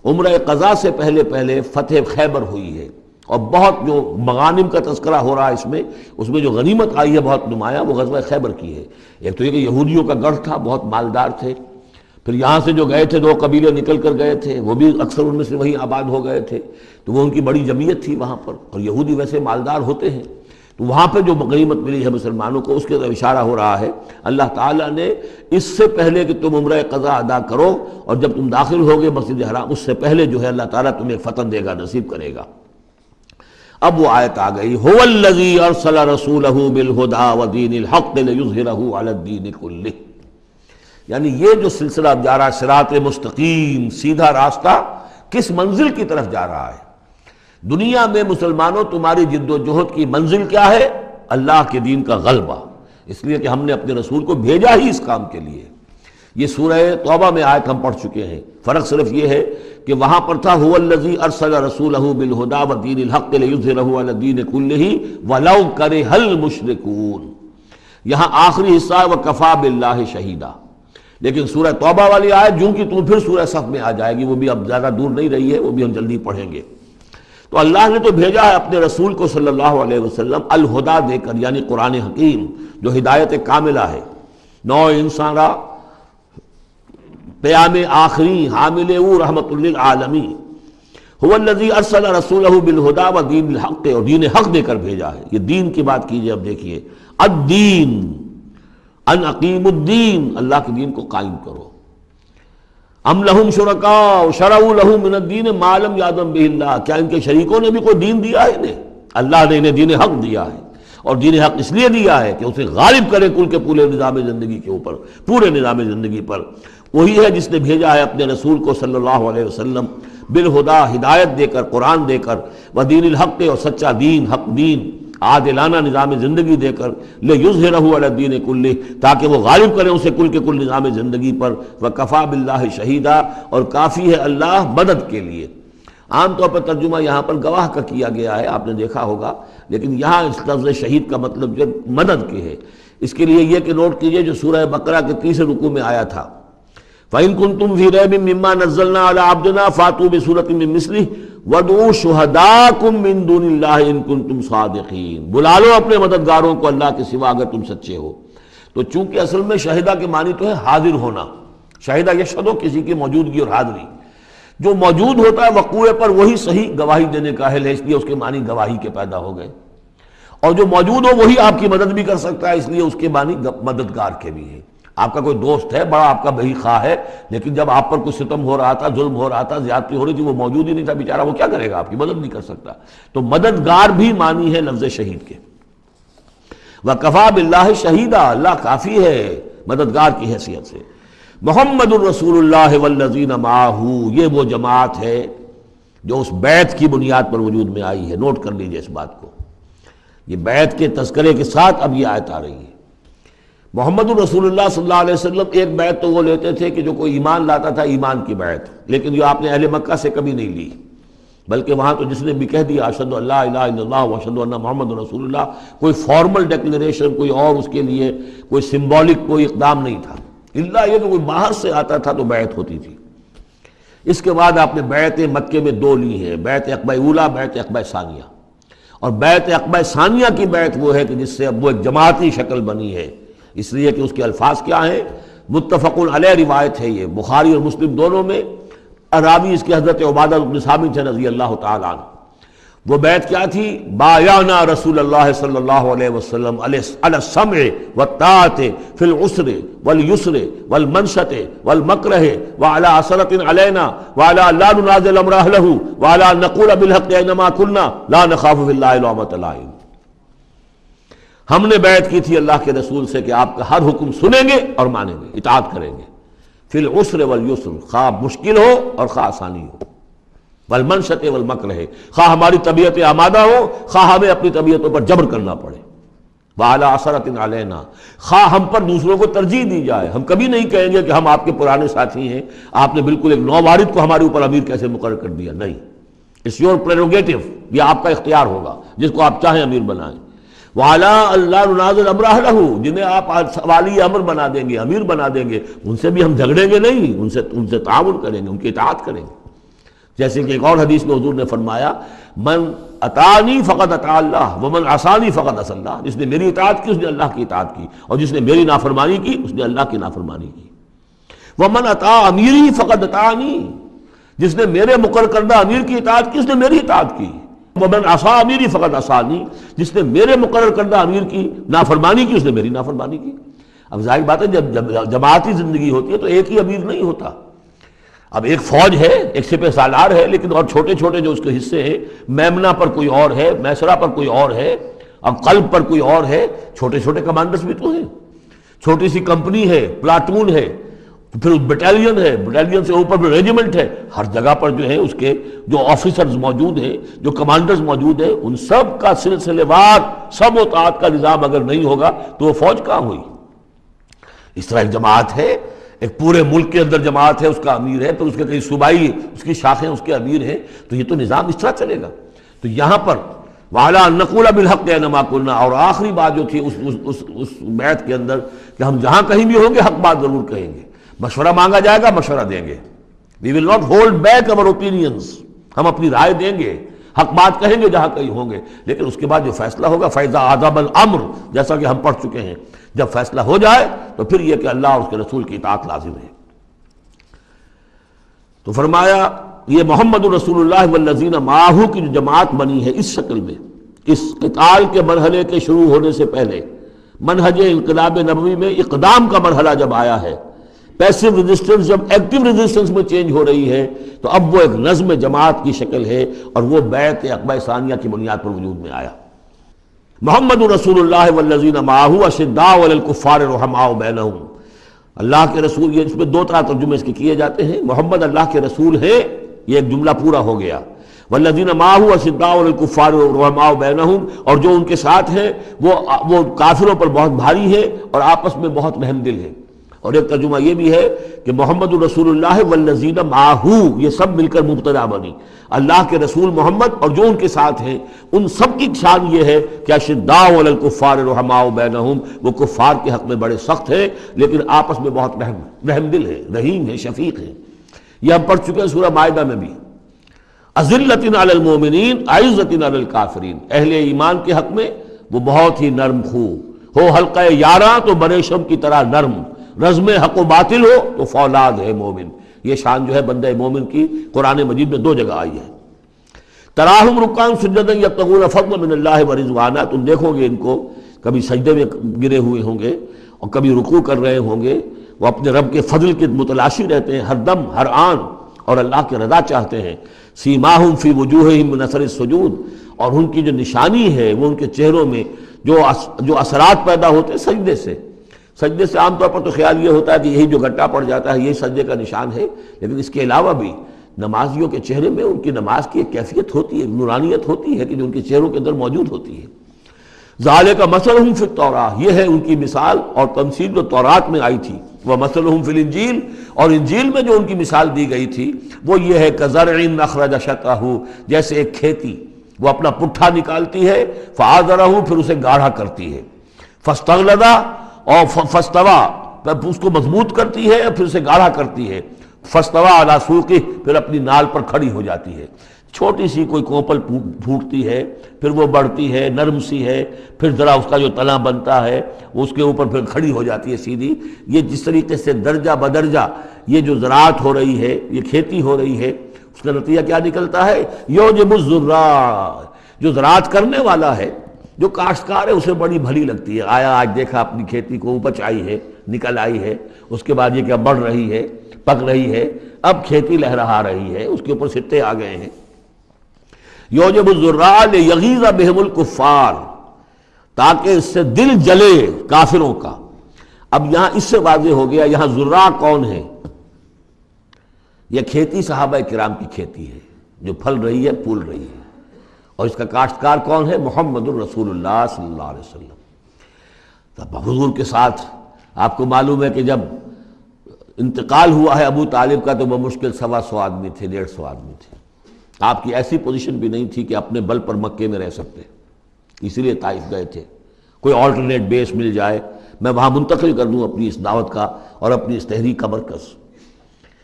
عمرہ قضا سے پہلے فتح خیبر ہوئی ہے، اور بہت جو مغانم کا تذکرہ ہو رہا ہے اس میں جو غنیمت آئی ہے بہت نمایاں، وہ غزوہ خیبر کی ہے۔ ایک تو یہ کہ یہودیوں کا گڑھ تھا، بہت مالدار تھے، پھر یہاں سے جو گئے تھے 2 قبیلے نکل کر گئے تھے، وہ بھی اکثر ان میں سے وہیں آباد ہو گئے تھے، تو وہ ان کی بڑی جمعیت تھی وہاں پر، اور یہودی ویسے مالدار ہوتے ہیں، تو وہاں پہ جو غنیمت ملی ہے مسلمانوں کو، اس کے طرف اشارہ ہو رہا ہے۔ اللہ تعالیٰ نے اس سے پہلے کہ تم عمرہ قضا ادا کرو، اور جب تم داخل ہوگے مسجد حرام، اس سے پہلے جو ہے اللہ تعالیٰ تمہیں فتح دے گا، نصیب کرے گا۔ اب وہ آیت آ گئی، هو الذی ارسل رسولہ بالہدی ودین الحق لیظہرہ علی الدین کلہ، یعنی یہ جو سلسلہ اب جا رہا ہے، صراط مستقیم، سیدھا راستہ کس منزل کی طرف جا رہا ہے؟ دنیا میں مسلمانوں تمہاری جد و جہد کی منزل کیا ہے؟ اللہ کے دین کا غلبہ، اس لیے کہ ہم نے اپنے رسول کو بھیجا ہی اس کام کے لیے۔ یہ سورہ توبہ میں آیت ہم پڑھ چکے ہیں، فرق صرف یہ ہے کہ وہاں پر تھا هو الذی ارسل رسولہ بالہدی ودین الحق لیظہرہ علی الدین کلہ ولو کرہ المشرکون، یہاں آخری حصہ ہے وکفی باللہ شہیدا، لیکن سورہ توبہ والی آیت جوں کی توں پھر سورہ صف میں آ جائے گی، وہ بھی اب زیادہ دور نہیں رہی ہے، وہ بھی ہم جلدی پڑھیں گے۔ تو اللہ نے تو بھیجا ہے اپنے رسول کو صلی اللہ علیہ وسلم الہدا دے کر، یعنی قرآن حکیم جو ہدایت کاملہ ہے، نو انسان را پیام آخری حامل او رحمت للعالمین، هو الذی ارسل رسولہ بالہدی ودین الحق، اور دین حق دے کر بھیجا ہے۔ یہ دین کی بات کیجئے، اب دیکھیے الدین، ان اقیم الدین، اللہ کے دین کو قائم کرو۔ ام لہم شرکاء شرعوا لہم من الدین ما لم یأذن بہ اللہ، کیا ان کے شریکوں نے بھی کوئی دین دیا ہے انہیں؟ اللہ نے انہیں دین حق دیا ہے، اور دین حق اس لیے دیا ہے کہ اسے غالب کرے کل کے پورے نظام زندگی کے اوپر، پورے نظام زندگی پر۔ وہی ہے جس نے بھیجا ہے اپنے رسول کو صلی اللہ علیہ وسلم بالہدا، ہدایت دے کر، قرآن دے کر، ودین الحق، اور سچا دین، حق دین، عادلانہ نظام زندگی دے کر، لیظہرہ علی الدین کلہ، تاکہ وہ غالب کریں اسے کل کے کل نظام زندگی پر، وکفی باللہ شہیدا، اور کافی ہے اللہ مدد کے لیے۔ عام طور پر ترجمہ یہاں پر گواہ کا کیا گیا ہے، آپ نے دیکھا ہوگا، لیکن یہاں اس لفظ شہید کا مطلب جو مدد کے ہے۔ اس کے لیے یہ کہ نوٹ کیجئے جو سورہ بقرہ کے 30 رکوع میں آیا تھا، فَإِن كُنتُمْ فِي رَيْبٍ مِّمَّا نَزَّلْنَا عَلَىٰ عَبْدِنَا فَأْتُوا بِسُورَةٍ مِّن مِّثْلِهِ وَادْعُوا شُهَدَاءَكُم مِّن دُونِ اللَّهِ إِن كُنتُمْ صَادِقِينَ، بلا لو اپنے مددگاروں کو اللہ کے سوا اگر تم سچے ہو۔ تو چونکہ اصل میں شہیدہ کے معنی تو ہے حاضر ہونا، شہیدہ یشہدو، کسی کی موجودگی اور حاضری، جو موجود ہوتا ہے وقوع پر وہی صحیح گواہی دینے کا اہل ہے، اس لیے اس کے معنی گواہی کے پیدا ہو گئے، اور جو موجود ہو وہی آپ کی مدد بھی کر سکتا ہے، اس لیے اس کے معنی مددگار کے بھی ہیں۔ آپ کا کوئی دوست ہے، بڑا آپ کا بہی خواہ ہے، لیکن جب آپ پر کوئی ستم ہو رہا تھا، ظلم ہو رہا تھا، زیادتی ہو رہی تھی، وہ موجود ہی نہیں تھا بیچارہ، وہ کیا کرے گا؟ آپ کی مدد نہیں کر سکتا۔ تو مددگار بھی معنی ہے لفظ شہید کے۔ وَكَفَى بِاللَّهِ شَهِيدًا، اللہ کافی ہے مددگار کی حیثیت سے۔ محمد الرسول اللہ والذین معہ، یہ وہ جماعت ہے جو اس بیعت کی بنیاد پر وجود میں آئی ہے۔ نوٹ کر لیجئے اس بات کو، یہ بیعت کے تذکرے کے ساتھ اب یہ آیت آ رہی ہے۔ محمد الرسول اللہ صلی اللہ علیہ وسلم ایک بیعت تو وہ لیتے تھے کہ جو کوئی ایمان لاتا تھا، ایمان کی بیعت، لیکن جو آپ نے اہل مکہ سے کبھی نہیں لی، بلکہ وہاں تو جس نے بھی کہہ دیا اشہد ان لا الہ الا اللہ واشہد ان محمد رسول اللہ، کوئی فارمل ڈیکلیریشن، کوئی اور اس کے لیے کوئی سمبولک کوئی اقدام نہیں تھا، الا یہ کہ کوئی باہر سے آتا تھا تو بیعت ہوتی تھی۔ اس کے بعد آپ نے بیعت مکے میں دو لی ہیں، بیعت عقبہ اولیٰ، بیعت عقبہ ثانیہ. اور بیعت عقبہ ثانیہ کی بیعت وہ ہے کہ جس سے اب وہ ایک جماعتی شکل بنی ہے، اس لیے کہ اس کے الفاظ کیا ہیں؟ متفق علیہ روایت ہے، یہ بخاری اور مسلم دونوں میں. راوی اس کے حضرت عبادہ بن صامت رضی اللہ تعالیٰ عنہ. وہ بیعت کیا تھی؟ بایعنا رسول اللہ صلی اللہ علیہ وسلم علی السمع والطاعۃ فی العسر والیسر والمنشط والمکرہ وعلی عثرۃ علینا وعلی لا ننازل امر اہلہ وعلی ان نقول بالحق اینما کنا لا نخاف فی اللہ لومۃ لائم. ہم نے بیعت کی تھی اللہ کے رسول سے کہ آپ کا ہر حکم سنیں گے اور مانیں گے، اطاعت کریں گے. فی العسر والیسر، خواہ مشکل ہو اور خواہ آسانی ہو. والمنشط والمکرہ، خواہ ہماری طبیعت آمادہ ہو، خواہ ہمیں اپنی طبیعتوں پر جبر کرنا پڑے. وعلی عثرۃ علینا، خواہ ہم پر دوسروں کو ترجیح دی جائے. ہم کبھی نہیں کہیں گے کہ ہم آپ کے پرانے ساتھی ہیں، آپ نے بالکل ایک نووارد کو ہمارے اوپر امیر کیسے مقرر کر دیا. نہیں، اٹس یور پریروگیٹو، یہ آپ کا اختیار ہوگا جس کو آپ چاہیں امیر بنائیں. وعلی اللہ ننازل امر اہلہ، جنہیں آپ والی امر بنا دیں گے، امیر بنا دیں گے، ان سے بھی ہم جھگڑیں گے نہیں، ان سے تعاون کریں گے، ان کی اطاعت کریں گے. جیسے کہ ایک اور حدیث میں حضور نے فرمایا من اطاعنی فقد اطاع اللہ ومن عصانی فقد عصی اللہ، جس نے میری اطاعت کی اس نے اللہ کی اطاعت کی، اور جس نے میری نافرمانی کی اس نے اللہ کی نافرمانی کی. ومن اطاع امیری فقد اطاعنی، جس نے میرے مقرر کردہ امیر کی اطاعت کی اس نے میری اطاعت کی. ومن عصا امیری فقد عصانی، جس نے میرے مقرر کردہ امیر کی نافرمانی کی اس نے میری نافرمانی کی. اب ظاہر بات ہے جب جماعتی زندگی ہوتی ہے تو ایک ہی امیر نہیں ہوتا. اب ایک فوج ہے، ایک سپہ سالار ہے، لیکن اور چھوٹے چھوٹے جو اس کے حصے ہیں، میمنہ پر کوئی اور ہے، میسرہ پر کوئی اور ہے، اب قلب پر کوئی اور ہے. چھوٹے چھوٹے کمانڈرز بھی تو ہیں. چھوٹی سی کمپنی ہے، پلاٹون ہے، پھر بٹالین ہے، بٹالین سے اوپر پھر ریجیمنٹ ہے. ہر جگہ پر جو ہے اس کے جو آفیسرز موجود ہیں، جو کمانڈرز موجود ہیں، ان سب کا سلسلے وار سب و طاعت کا نظام اگر نہیں ہوگا تو وہ فوج کہاں ہوئی؟ اس طرح ایک جماعت ہے، ایک پورے ملک کے اندر جماعت ہے، اس کا امیر ہے، پھر اس کے کئی صوبائی اس کی شاخیں اس کے امیر ہیں، تو یہ تو نظام اس طرح چلے گا. تو یہاں پر وعلیٰ ان نقول بالحق اینما کنا، اور آخری بات جو تھی اس بیعت کے اندر کہ ہم جہاں کہیں بھی ہوں گے حق بات ضرور کہیں گے. مشورہ مانگا جائے گا، مشورہ دیں گے. وی ول ناٹ ہولڈ بیک اور اوپینینز، ہم اپنی رائے دیں گے، حق بات کہیں گے جہاں کہیں ہوں گے. لیکن اس کے بعد جو فیصلہ ہوگا فیضا عذاب الامر، جیسا کہ ہم پڑھ چکے ہیں، جب فیصلہ ہو جائے تو پھر یہ کہ اللہ اور اس کے رسول کی اطاعت لازم ہے. تو فرمایا یہ محمد رسول اللہ والذین معہ کی جو جماعت بنی ہے اس شکل میں، اس قتال کے مرحلے کے شروع ہونے سے پہلے منہج انقلاب نبوی میں اقدام کا مرحلہ جب آیا ہے، پیسو ریزسٹنس جب ایکٹیو ریزسٹنس میں چینج ہو رہی ہے، تو اب وہ ایک نظم جماعت کی شکل ہے، اور وہ بیعت عقبہ ثانیہ کی بنیاد پر وجود میں آیا. محمد رسول اللہ والذین معہ اشداء علی الکفار رحماء بینہم. اللہ کے رسول، یہ اس میں دو طرح ترجمے اس کے کیے جاتے ہیں. محمد اللہ کے رسول ہیں، یہ ایک جملہ پورا ہو گیا. والذین معہ اشداء علی الکفار رحماء بینہم، اور جو ان کے ساتھ ہیں وہ کافروں پر بہت بھاری ہے اور آپس میں بہت رحم دل ہے. اور ایک ترجمہ یہ بھی ہے کہ محمد رسول اللہ والذین معہ، یہ سب مل کر مبتدا بنی. اللہ کے رسول محمد اور جو ان کے ساتھ ہیں ان سب کی شان یہ ہے کہ اشداء علی الکفار رحماء بینہم، وہ کفار کے حق میں بڑے سخت ہیں لیکن آپس میں بہت رحم دل ہے، رحیم ہے، شفیق ہے. یہ ہم پڑھ چکے ہیں سورہ مائدہ میں بھی. اذلۃ علی المؤمنین اعزۃ علی الکافرین، اہل ایمان کے حق میں وہ بہت ہی نرم خو ہو، حلقہ یاراں تو بریشم کی طرح نرم، رزم حق و باطل ہو تو فولاد ہے مومن. یہ شان جو ہے بندہ مومن کی قرآن مجید میں دو جگہ آئی ہے. تراہم رکعاً سجدا یبتغون فضلا من اللہ ورضوانا، تم دیکھو گے ان کو کبھی سجدے میں گرے ہوئے ہوں گے اور کبھی رکوع کر رہے ہوں گے. وہ اپنے رب کے فضل کے متلاشی رہتے ہیں ہر دم ہر آن، اور اللہ کی رضا چاہتے ہیں. سیماہم فی وجوہہم من اثر السجود، اور ان کی جو نشانی ہے وہ ان کے چہروں میں جو اثرات پیدا ہوتے ہیں سجدے سے. سجدے سے عام طور پر تو خیال یہ ہوتا ہے کہ یہی جو گٹا پڑ جاتا ہے یہی سجدے کا نشان ہے، لیکن اس کے علاوہ بھی نمازیوں کے چہرے میں ان کی نماز کی ایک کیفیت ہوتی ہے، نورانیت ہوتی ہے کہ جو ان کے چہروں کے اندر موجود ہوتی ہے. ذالک مثلہم فی التوراۃ، یہ ہے ان کی مثال اور تمثیل جو تورات میں آئی تھی. ومثلہم فی الانجیل، اور انجیل میں جو ان کی مثال دی گئی تھی وہ یہ ہے کزرع اخرج شطأہ، جیسے ایک کھیتی وہ اپنا پٹھا نکالتی ہے، فآزرہ، پھر اسے گاڑھا کرتی ہے، فاستغلظ، اور فاستویٰ، اس کو مضبوط کرتی ہے پھر اسے گاڑھا کرتی ہے، فاستوى علی سوقہ، پھر اپنی نال پر کھڑی ہو جاتی ہے۔ چھوٹی سی کوئی کوپل پھوٹتی ہے، پھر وہ بڑھتی ہے، نرم سی ہے، پھر ذرا اس کا جو تنا بنتا ہے وہ اس کے اوپر پھر کھڑی ہو جاتی ہے سیدھی۔ یہ جس طریقے سے درجہ بدرجہ یہ جو زراعت ہو رہی ہے، یہ کھیتی ہو رہی ہے، اس کا نتیجہ کیا نکلتا ہے؟ یعجب الزراع، جو زراعت کرنے والا ہے، جو کاشتکار ہے، اسے بڑی بھلی لگتی ہے۔ آیا آج دیکھا اپنی کھیتی کو اپج آئی ہے، نکل آئی ہے، اس کے بعد یہ کیا بڑھ رہی ہے، پک رہی ہے، اب کھیتی لہرا رہی ہے، اس کے اوپر سٹے آ گئے ہیں۔ یعجب الزراع لیغیظ بہم الکفار، تاکہ اس سے دل جلے کافروں کا۔ اب یہاں اس سے واضح ہو گیا یہاں زراع کون ہے؟ یہ کھیتی صحابہ کرام کی کھیتی ہے جو پھل رہی ہے، پھول رہی ہے، اور اس کا کاشتکار کون ہے؟ محمد الرسول اللہ صلی اللہ علیہ وسلم۔ تب حضور کے ساتھ آپ کو معلوم ہے کہ جب انتقال ہوا ہے ابو طالب کا تو بمشکل 125 آدمی تھے، 150 آدمی تھے۔ آپ کی ایسی پوزیشن بھی نہیں تھی کہ اپنے بل پر مکے میں رہ سکتے، اسی لیے طائف گئے تھے۔ کوئی آلٹرنیٹ بیس مل جائے، میں وہاں منتقل کر دوں اپنی اس دعوت کا اور اپنی اس تحریک کا مرکز،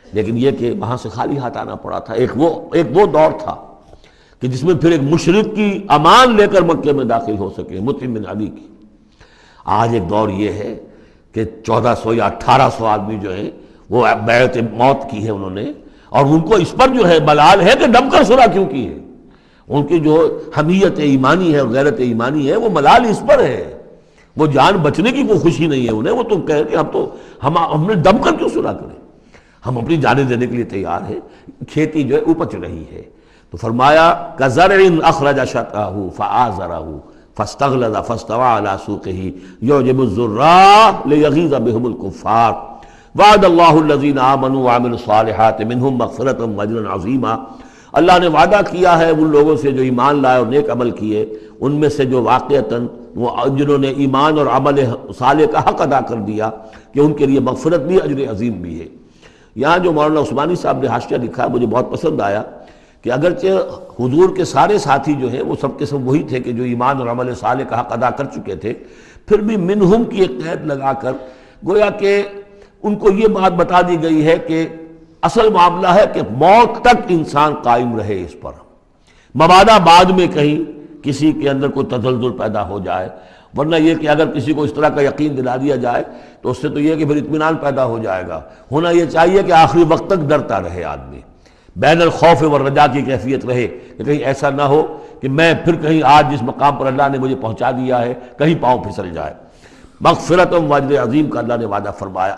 لیکن یہ کہ وہاں سے خالی ہاتھ آنا پڑا تھا۔ ایک وہ دور تھا کہ جس میں پھر ایک مشرک کی امان لے کر مکے میں داخل ہو سکے، مطعم بن عدی کی۔ آج ایک دور یہ ہے کہ 1400 یا 1800 آدمی جو ہیں وہ بیعت موت کی ہے انہوں نے، اور ان کو اس پر جو ہے ملال ہے کہ ڈب کر صلح کیوں کی ہے۔ ان کی جو حمیت ایمانی ہے اور غیرت ایمانی ہے وہ ملال اس پر ہے، وہ جان بچنے کی کوئی خوشی نہیں ہے انہیں۔ وہ تو کہہ کہ ہم نے دب کر کیوں صلح کریں، ہم اپنی جانیں دینے کے لیے تیار ہیں۔ کھیتی جو ہے اپج رہی ہے، تو فرمایا کزرع اخرج شطأہ فآزرہ فاستغلظ فاستوى على سوقه يعجب الزراع ليغيظ بهم الكفار وعد الله الذين آمنوا وعملوا الصالحات منهم مغفرة واجرا عظیما۔ اللہ نے وعدہ کیا ہے ان لوگوں سے جو ایمان لائے اور نیک عمل کیے، ان میں سے جو واقعتاً وہ جنہوں نے ایمان اور عمل صالح کا حق ادا کر دیا کہ ان کے لیے مغفرت بھی، اجر عظیم بھی ہے۔ یہاں جو مولانا عثمانی صاحب نے حاشیہ لکھا مجھے بہت پسند آیا کہ اگرچہ حضور کے سارے ساتھی جو ہیں وہ سب کے سب وہی تھے کہ جو ایمان اور عمل صالح کا حق ادا کر چکے تھے، پھر بھی منہم کی ایک قید لگا کر گویا کہ ان کو یہ بات بتا دی گئی ہے کہ اصل معاملہ ہے کہ موت تک انسان قائم رہے اس پر، مبادا بعد میں کہیں کسی کے اندر کوئی تزلزل پیدا ہو جائے، ورنہ یہ کہ اگر کسی کو اس طرح کا یقین دلا دیا جائے تو اس سے تو یہ کہ پھر اطمینان پیدا ہو جائے گا۔ ہونا یہ چاہیے کہ آخری وقت تک ڈرتا رہے آدمی، بین الخوف والرجا کی کیفیت رہے کہ کہیں ایسا نہ ہو کہ میں پھر کہیں آج جس مقام پر اللہ نے مجھے پہنچا دیا ہے کہیں پاؤں پھسل جائے۔ مغفرت و اجر عظیم کا اللہ نے وعدہ فرمایا۔